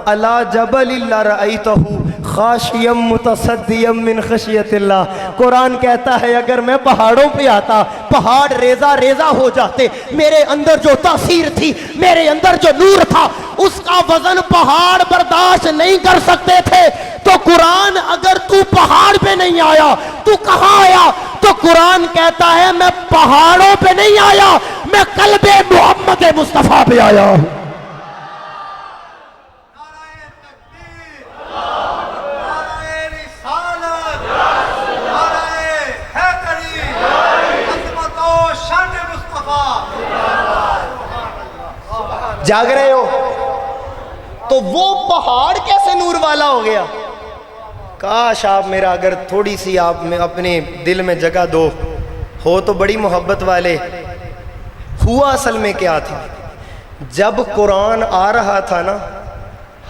अला जबल लरअयतहु खाशियम मुतसद्दियम मिन खशियतिल्लाह। कुरान कहता है अगर मैं पहाड़ों पे आता, पहाड़ रेजा रेजा हो जाते, मेरे अंदर जो तासीर थी, मेरे अंदर जो नूर था, उसका वजन पहाड़ बर्दाश्त नहीं कर सकते थे। तो कुरान अगर तू पहाड़ पे नहीं आया, तू कहां आया? तो कुरान कहता है मैं पहाड़ों पे नहीं आया, मैं कल्बे मोहम्मद मुस्तफा पे आया हूं। जाग रहे हो? तो वो पहाड़ कैसे नूर वाला हो गया? काश आप मेरा अगर थोड़ी सी आप में अपने दिल में जगह दो, हो तो बड़ी मोहब्बत वाले। हुआ असल में क्या था, जब कुरान आ रहा था ना,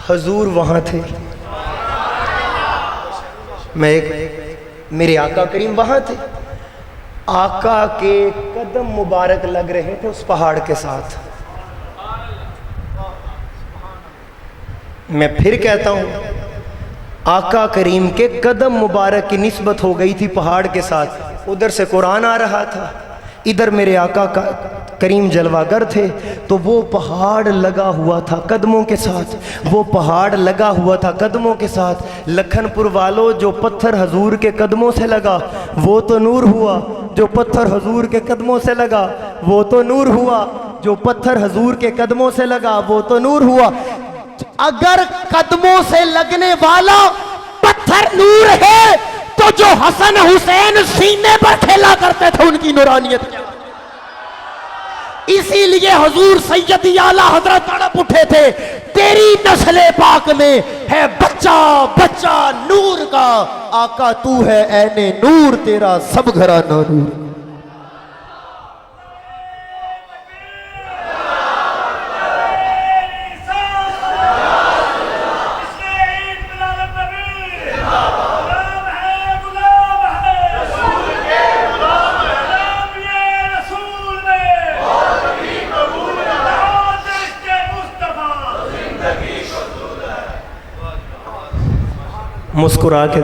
हजूर वहाँ थे। मेरे आका करीम वहाँ थे, आका के कदम मुबारक लग रहे थे उस पहाड़ के साथ। मैं फिर कहता हूँ, आका करीम के कदम मुबारक की निस्बत हो गई थी पहाड़ के साथ। उधर से कुरान आ रहा था, इधर मेरे आका का करीम जलवागर थे, तो वो पहाड़ लगा हुआ था कदमों के साथ, वो पहाड़ लगा हुआ था कदमों के साथ। लखनपुर वालों, जो पत्थर हजूर के कदमों से लगा वो तो नूर हुआ, जो पत्थर हजूर के कदमों से लगा वो तो नूर हुआ, जो पत्थर हजूर के कदमों से लगा वो तो नूर हुआ। अगर कदमों से लगने वाला पत्थर नूर है, तो जो हसन हुसैन सीने पर खेला करते थे उनकी नूरानियत क्या? इसीलिए हुजूर सैयदी आला हजरत तड़प उठे थे, तेरी नस्ले पाक में है बच्चा बच्चा नूर का, आका तू है ऐने नूर, तेरा सब घराना नूर। मुस्कुरा के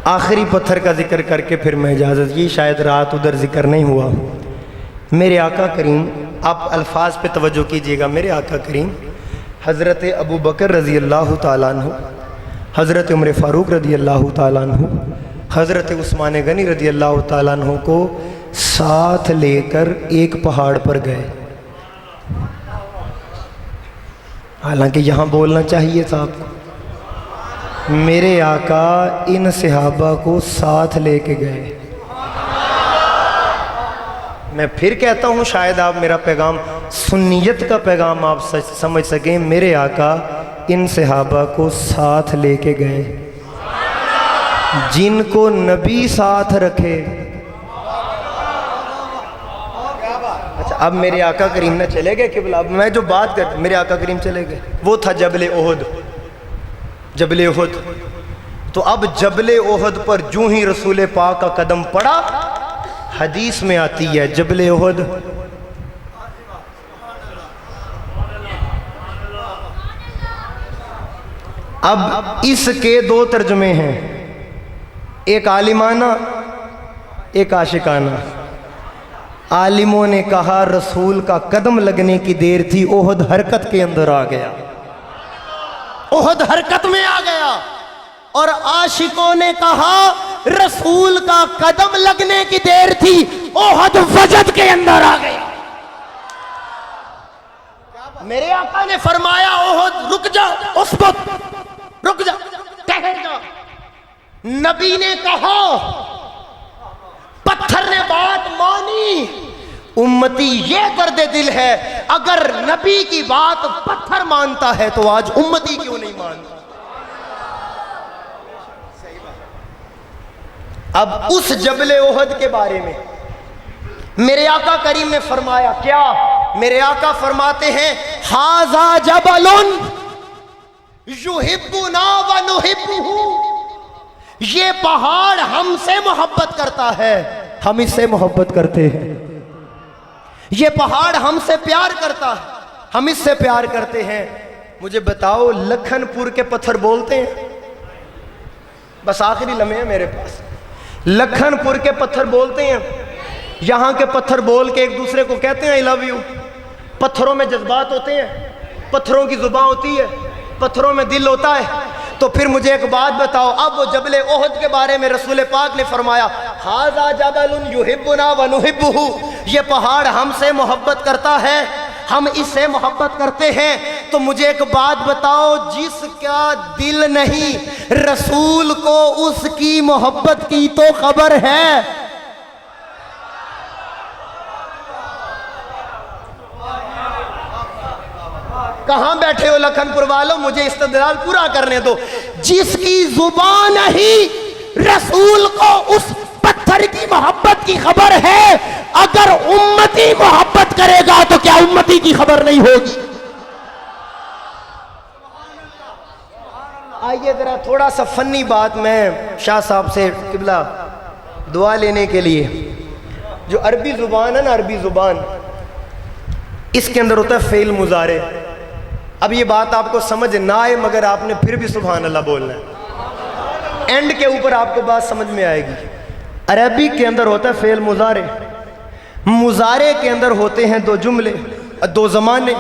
आखिरी पत्थर का जिक्र करके फिर मैं इजाज़त, ये शायद रात उधर जिक्र नहीं हुआ। मेरे आका करीम, आप अल्फाज पे तवज्जो कीजिएगा, मेरे आका करीम हज़रत अबू बकर रज़ी अल्लाह ताला अन्हु, हज़रत उमर फ़ारूक रज़ी अल्लाह ताला अन्हु, हज़रत उस्मान गनी रज़ी अल्लाह ताला अन्हु को साथ लेकर एक पहाड़ पर गए। हालांकि यहाँ बोलना चाहिए था आपको, मेरे आका इन सहाबा को साथ लेके गए। मैं फिर कहता हूँ, शायद आप मेरा पैगाम, सुन्नियत का पैगाम आप समझ सकें। मेरे आका इन सहाबा को साथ लेके गए, जिनको नबी साथ रखे। अच्छा, अब मेरे आका करीम ने चले गए किबला, अब मैं जो बात कर, मेरे आका करीम चले गए, वो था जबले ओहद, जबले ओहद। तो अब जबले ओहद पर जूं ही रसूल पाक का कदम पड़ा, हदीस में आती है जबले ओहद अब इसके 2 तर्जुमे हैं, एक आलिमाना एक आशिकाना। आलिमों ने कहा रसूल का कदम लगने की देर थी, ओहद हरकत के अंदर आ गया, ओहद हरकत में आ गया। और आशिकों ने कहा रसूल का कदम लगने की देर थी, ओहद वजद के अंदर आ गया। मेरे आका ने फरमाया ओहद रुक जा, उसबत रुक जा, ठहर जा। नबी ने कहा, पत्थर ने बात मानी, उम्मती ये दर्द दिल है, अगर नबी की बात पत्थर मानता है तो आज उम्मती क्यों नहीं मानता? अब उस जबले ओहद के बारे में मेरे आका करीम ने फरमाया क्या? मेरे आका फरमाते हैं हाजा जबलुन युहिब्बुना व नुहिब्बुहु, ये पहाड़ हमसे मोहब्बत करता है, हम इससे मोहब्बत करते हैं। ये पहाड़ हमसे प्यार करता है, हम इससे प्यार करते हैं। मुझे बताओ लखनपुर के पत्थर बोलते हैं? बस आखिरी लम्हे है मेरे पास। लखनपुर के पत्थर बोलते हैं? यहाँ के पत्थर बोल के एक दूसरे को कहते हैं आई लव यू। पत्थरों में जज्बात होते हैं, पत्थरों की जुबान होती है, पत्थरों में दिल होता है। तो फिर मुझे एक बात बताओ, अब वो जबले ओहद के बारे में रसूल पाक ने फरमाया हाजा जबलुन युहिब्बुना व नुहिब्बुहु, ये पहाड़ हमसे मोहब्बत करता है, हम इससे मोहब्बत करते हैं। तो मुझे एक बात बताओ, जिसका दिल नहीं रसूल को उसकी मोहब्बत की तो खबर है? कहां बैठे हो लखनपुर वालों, मुझे इस्तदलाल पूरा करने दो। जिसकी जुबान ही रसूल को उस पत्थर की मोहब्बत की खबर है, अगर उम्मती मोहब्बत करेगा तो क्या उम्मती की खबर नहीं होगी? आइए जरा थोड़ा सा फनी बात मैं शाह साहब से किबला दुआ लेने के लिए। जो अरबी जुबान है ना, अरबी जुबान, इसके अंदर होता है फेल मुजारे। अब ये बात आपको समझ ना आए मगर आपने फिर भी सुभान अल्लाह बोलना है, एंड के ऊपर आपको बात समझ में आएगी। अरबी के अंदर होता है फेल मुजारे, मुजारे के अंदर होते हैं दो जुमले, दो जमाने,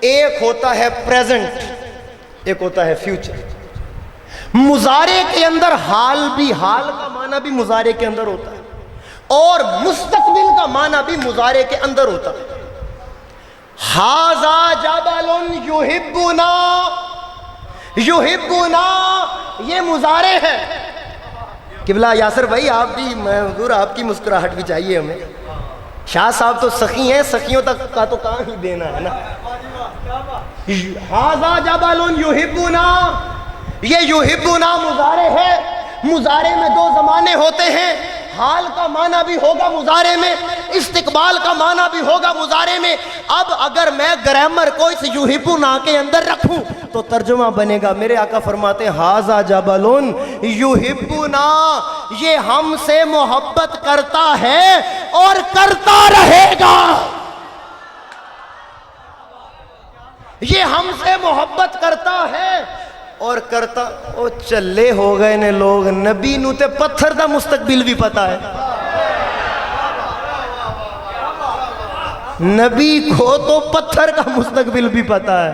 एक होता है प्रेजेंट, एक होता है फ्यूचर। मुजारे के अंदर हाल भी, हाल का माना भी मुजारे के अंदर होता है, और मुस्तकबिल का माना भी मुजारे के अंदर होता है। हाजा जबलुन युहिब्बुना, युहिब्बुना ये मुजारे है। किबला यासर भाई आप भी, मैं हुजूर आपकी मुस्कुराहट भी चाहिए हमें। शाह साहब तो सखी हैं, सखियों तक का तो कहाँ ही देना है ना। हाजा जबलुन युहिब्बुना, ये युहिब्बुना मुजारे है। मुजारे में दो जमाने होते हैं, हाल का माना भी होगा मुजारे में, इस्तिकबाल का माना भी होगा मुजारे में। अब अगर मैं ग्रामर को इस युहिब्बुना के अंदर रखूं तो तर्जुमा बनेगा, मेरे आका फरमाते हैं हाजा जबलुन युहिब्बुना, ये हमसे मोहब्बत करता है और करता रहेगा। ये हमसे मोहब्बत करता है और करता। ओ चले हो गए ने लोग, नबी नू ते पत्थर दा मुस्तकबिल भी पता है। नबी को तो पत्थर का मुस्तकबिल भी पता है।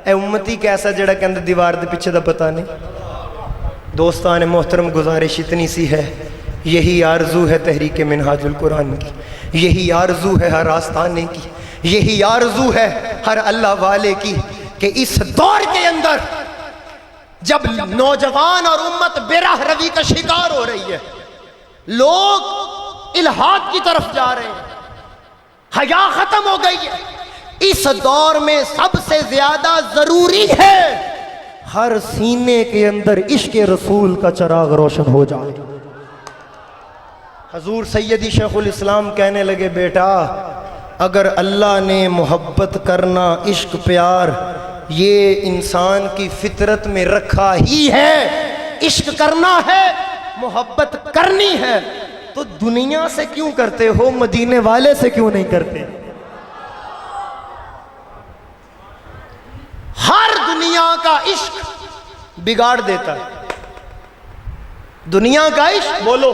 ए उम्मती कैसा जड़ा कहंदा दीवार दे पीछे दा पता नहीं। दोस्तान मोहतरम, गुजारिश इतनी सी है, यही आरजू है तहरीक मिनहाजुल कुरान की, यही आरजू है हर आस्ताने की, यही आरजू है हर अल्लाह वाले की, कि इस दौर के अंदर जब नौजवान और उम्मत बेराह रवी का शिकार हो रही है, लोग इल्हाद की तरफ जा रहे हैं, हया खत्म हो गई है, इस दौर में सबसे ज्यादा जरूरी है हर सीने के अंदर इश्क रसूल का चिराग रोशन हो जाए। हजूर सैयदी शेखुल इस्लाम कहने लगे, बेटा अगर अल्लाह ने मोहब्बत करना, इश्क प्यार ये इंसान की फितरत में रखा ही है, इश्क करना है, मोहब्बत करनी है, तो दुनिया से क्यों करते हो, मदीने वाले से क्यों नहीं करते? हर दुनिया का इश्क बिगाड़ देता है, दुनिया का इश्क बोलो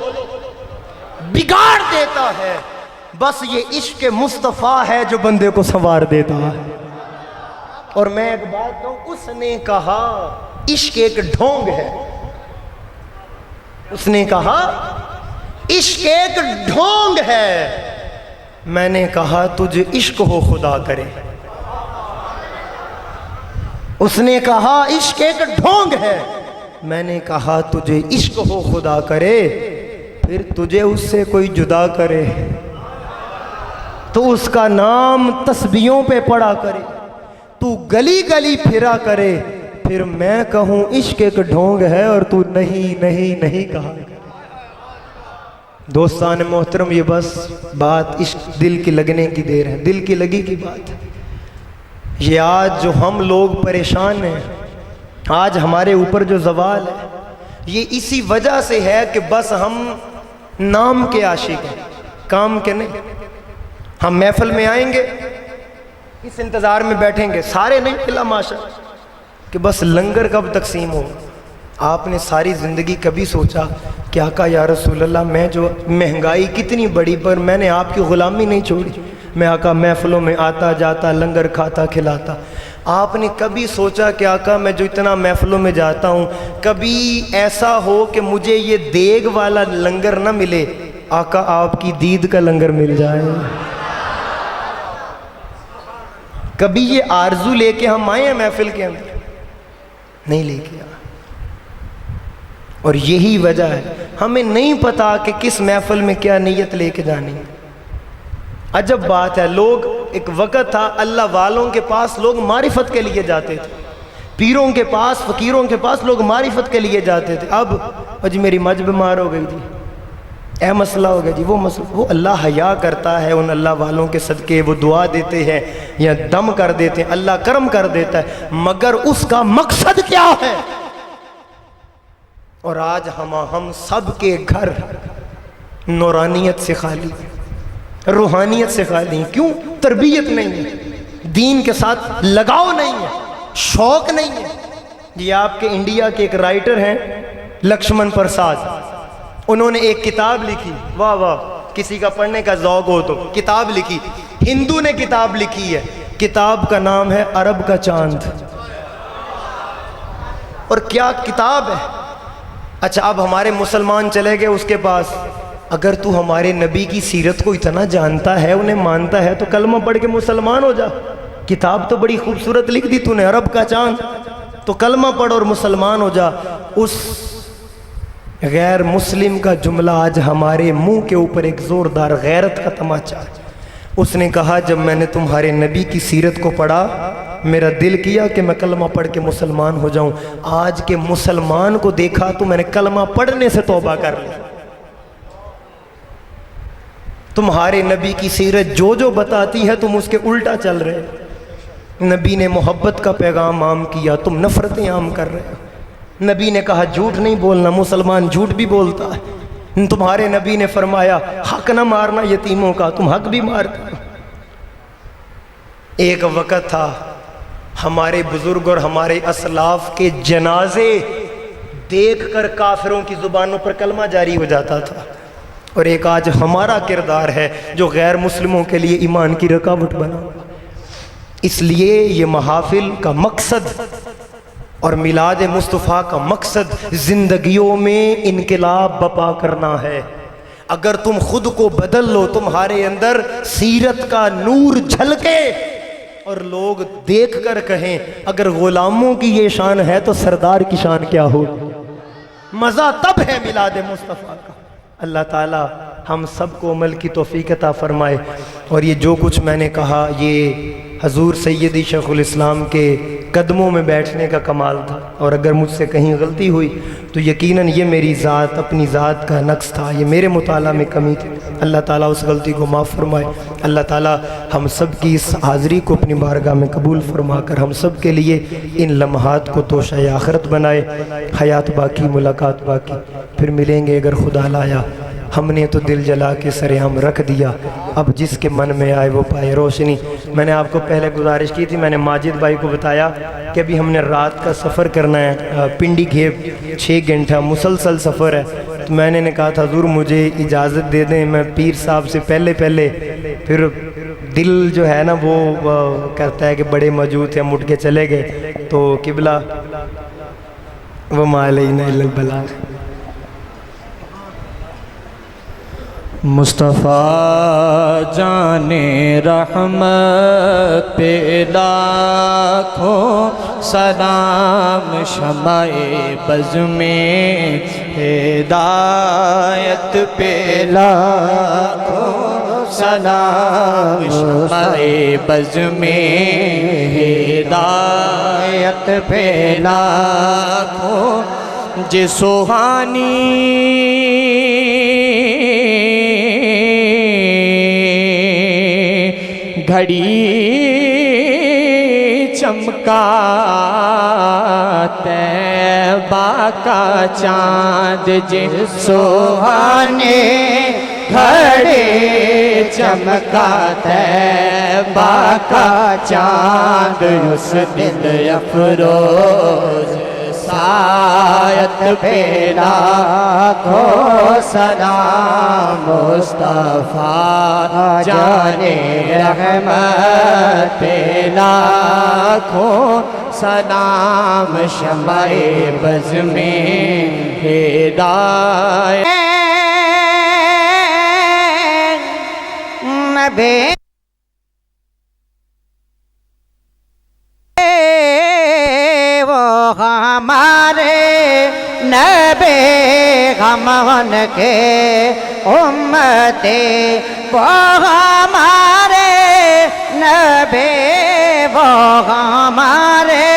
बिगाड़ देता है। बस ये इश्क मुस्तफ़ा है जो बंदे को संवार देता है। और मैं एक बात कहूं, उसने कहा इश्क एक ढोंग है, उसने कहा इश्क एक ढोंग है। मैंने कहा तुझे इश्क हो खुदा करे। उसने कहा इश्क एक ढोंग है, मैंने कहा तुझे इश्क हो खुदा करे, फिर तुझे उससे कोई जुदा करे तो उसका नाम तस्बीहों पे पड़ा करे, तू गली गली फिरा करे, फिर मैं कहूं इश्क एक ढोंग है और तू नहीं नहीं नहीं कहा। दोस्तान मोहतरम, ये बस बात इस दिल की लगने की देर है, दिल की लगी की बात है। ये आज जो हम लोग परेशान हैं, आज हमारे ऊपर जो जवाल है, ये इसी वजह से है कि बस हम नाम के आशिक हैं, काम के नहीं। हम महफिल में आएंगे, इस इंतज़ार में बैठेंगे, सारे नहीं मिला माशा कि बस लंगर कब तकसीम हो। आपने सारी ज़िंदगी कभी सोचा कि आका या रसूल अल्लाह, मैं जो महंगाई कितनी बड़ी पर मैंने आपकी ग़ुलामी नहीं छोड़ी, मैं आका महफिलों में आता जाता लंगर खाता खिलाता। आपने कभी सोचा कि आका मैं जो इतना महफिलों में जाता हूँ, कभी ऐसा हो कि मुझे ये देग वाला लंगर ना मिले, आका आपकी दीद का लंगर मिल जाए। कभी ये आरजू लेके हम आए हैं महफिल के अंदर? नहीं लेके आए। और यही वजह है, हमें नहीं पता कि किस महफिल में क्या नीयत लेके जानी है। अजब बात है, लोग, एक वक़्त था अल्लाह वालों के पास लोग मारिफत के लिए जाते थे, पीरों के पास फ़कीरों के पास लोग मारिफत के लिए जाते थे। अब जी मेरी मज बीमार हो गई जी, ए मसला हो गया जी, वो मसला, वो अल्लाह हया करता है उन अल्लाह वालों के सदक़े, वो दुआ देते हैं या दम कर देते हैं, अल्लाह करम कर देता है, मगर उसका मकसद क्या है? और आज हम सब के घर नूरानियत से खाली, रूहानियत से खाली। क्यों? तरबियत नहीं है, दीन के साथ लगाव नहीं है, शौक नहीं है। ये आपके इंडिया के एक राइटर हैं लक्ष्मण प्रसाद, उन्होंने एक किताब लिखी, वाह वाह, किसी का पढ़ने का ज़ौक़ हो तो किताब लिखी, हिंदू ने किताब लिखी है, किताब का नाम है अरब का चांद। और क्या किताब है। अच्छा, अब हमारे मुसलमान चले गए उसके पास, अगर तू हमारे नबी की सीरत को इतना जानता है, उन्हें मानता है, तो कलमा पढ़ के मुसलमान हो जा। किताब तो बड़ी खूबसूरत लिख दी तूने, अरब का चांद, तो कलमा पढ़ और मुसलमान हो जा। उस गैर मुस्लिम का जुमला आज हमारे मुंह के ऊपर एक ज़ोरदार गैरत का तमाचा। उसने कहा, जब मैंने तुम्हारे नबी की सीरत को पढ़ा, मेरा दिल किया कि मैं कलमा पढ़ के मुसलमान हो जाऊं। आज के मुसलमान को देखा तो मैंने कलमा पढ़ने से तौबा कर ली। तुम्हारे नबी की सीरत जो जो बताती है तुम उसके उल्टा चल रहे। नबी ने मोहब्बत का पैगाम आम किया, तुम नफरतें आम कर रहे हो। नबी ने कहा झूठ नहीं बोलना, मुसलमान झूठ भी बोलता है। तुम्हारे नबी ने फरमाया हक ना मारना यतीमों का, तुम हक भी मारते हो। एक वक़्त था हमारे बुजुर्ग और हमारे असलाफ के जनाजे देखकर काफिरों की ज़ुबानों पर कलमा जारी हो जाता था। और एक आज हमारा किरदार है जो गैर मुस्लिमों के लिए ईमान की रुकावट बना। इसलिए ये महाफिल का मकसद और मिलाद मुस्तफ़ा का मकसद ज़िंदगियों में इनकलाब बपा करना है। अगर तुम खुद को बदल लो, तुम्हारे अंदर सीरत का नूर झलके और लोग देख कर कहें अगर ग़ुलामों की ये शान है तो सरदार की शान क्या हो। मज़ा तब है मिलाद मुस्तफ़ा का। अल्लाह ताला हम सब को अमल की तौफीक अता फरमाए। और ये जो कुछ मैंने कहा, ये हजूर सैयदी शेखुल इस्लाम के कदमों में बैठने का कमाल था। और अगर मुझसे कहीं गलती हुई तो यकीनन ये मेरी ज़ात, अपनी ज़ात का नक्स था, ये मेरे मुताला में कमी थी। अल्लाह ताला उस गलती को माफ़ फरमाए। अल्लाह ताला हम सब की इस हाज़री को अपनी बारगाह में कबूल फरमा कर हम सब के लिए इन लम्हात को तोशा आखिरत बनाए। हयात बाकी, मुलाकात बाकी, फिर मिलेंगे अगर खुदा लाया। हमने तो दिल जला के सरेआम रख दिया, अब जिसके मन में आए वो पाए रोशनी। मैंने आपको पहले गुजारिश की थी, मैंने माजिद भाई को बताया कि अभी हमने रात का सफ़र करना है, पिंडी घेप 6 घंटा मुसलसल सफ़र है। तो मैंने कहा था हुज़ूर मुझे इजाज़त दे दें, मैं पीर साहब से पहले फिर दिल जो है ना वो कहता है कि बड़े मौजूद हैं, मुट के चले गए। तो किबला वो मालैना इल्लल बलाग। मुस्तफ़ा जाने रहमत पे लाखों सलाम, शमाए बज़ में हिदायत पे लाखों सलाम, शमाए बज़ में हिदायत पे लाखों, जे सुहानी घड़ी चमका तैबा का चाँद जे सुहाने घड़ी चमका तैबा का चाँद उस दिल अफरोज सायत पे लाखों सलाम मुस्तफा जाने रहमत पे लाखों सलाम शमाए बज़ में हिदायत नबी वो हमारे नबी गमन के उम्मते वो हमारे नबी वो हमारे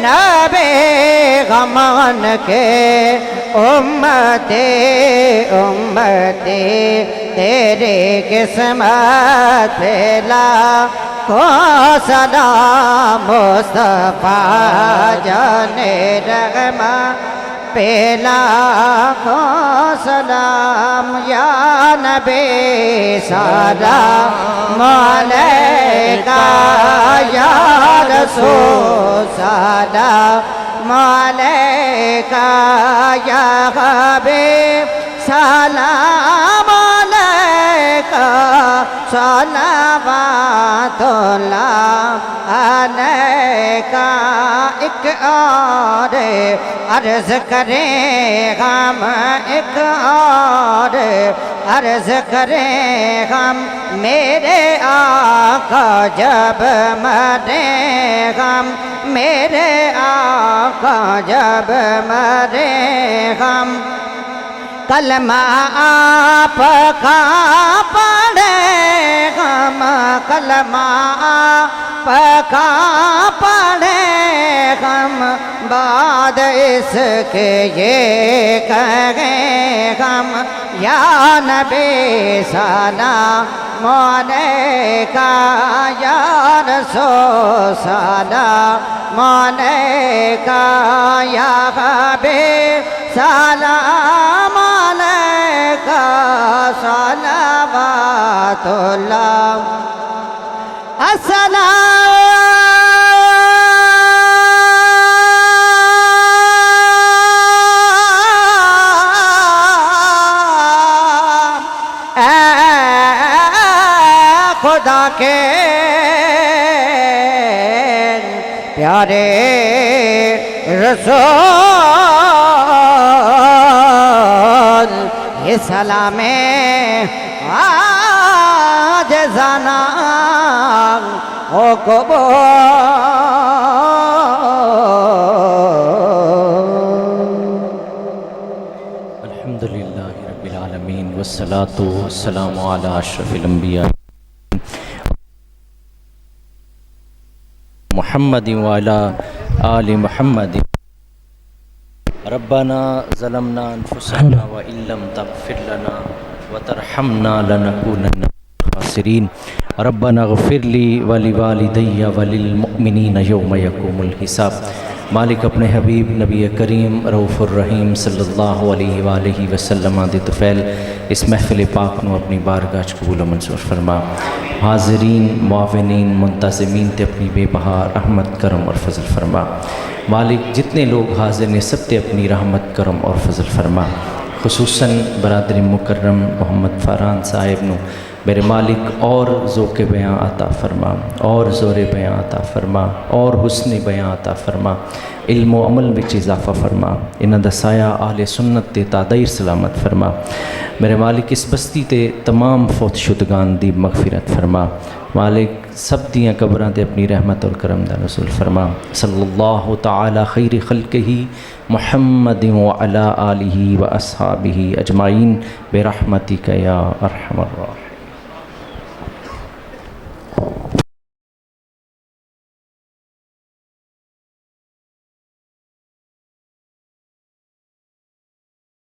नबी गमन के उम्मते उम्मते तेरे किस्मत पेला को सलाम मुस्तफा जाने रहमा पेला को सलाम या नबी सलाम अलैका या रसूल सलाम अलैका या हबीब सलाम अलैका सलावतुल्लाह अलैका। एक और अर्ज करें हम, एक और अर्ज करें हम, मेरे आका जब मरे हम, मेरे आका जब मरे हम, कलमा आपका पढ़े हम, कलमा आपका पढ़े हम, बाद इसके ये कहें हम, या नबी सलाम अलैका या रसूल सलाम अलैका या हबीब सलाम अलैका सलावतुल्लाह खुदा के प्यारे रसूल ये सलामे आज जाना ओ कबो अल्हम्दुलिल्लाहि रब्बिल आलमीन वस्सलातु वस्सलामु अला अशरफिल अंबिया मुहम्मदिन व अला आलि मुहम्मदिन। रब्बना ज़लमना अनफुसना व इल्लम तग़फिर लना व तरहमना लनकूनन्ना मिनल खासिरीन। रब्बना ग़फ़िर ली व लिवालिदैया व लिल मुअ्मिनीना यौम यक़ूमुल हिसाब। मालिक अपने हबीब नबी करीम रऊफ़ुर रहीम सल्लल्लाहु अलैहि वसल्लम दे तुफ़ैल इस महफ़िल पाक नू अपनी बारगाह च कबूल मंजूर फरमा। हाज़रीन मुआविनीन मुंतज़िमीन ते अपनी बेबहा रहमत करम और फ़ज़ल फरमा। मालिक जितने लोग हाज़िर ने सब ते अपनी रहमत करम और फ़ज़ल फरमा। खुसूसन बरादरी मुकर्रम मोहम्मद फ़रहान साहिब नू मेरे मालिक और ज़ौक़ बयां अता फ़रमा, और ज़ोर बयां अता फ़रमा, और हुस्न बयां अता फ़रमा, इल्म व अमल विच इज़ाफ़ा फ़रमा। इन्हां दा साया आहले सुन्नत ते तादाइर सलामत फ़रमा। मेरे मालिक इस बस्ती ते तमाम फौत शुदगान दी मग़फ़िरत फ़रमा। मालिक सब दियाँ कब्रां ते अपनी रहमत और करम दा नुज़ूल फ़रमा। सल्लल्लाहु तआला खैर ख़ल्क़िही मुहम्मदिन व अला आलिही व अस्हाबिही अजमाइन बिरहमतिका या अरहमर राहिमीन।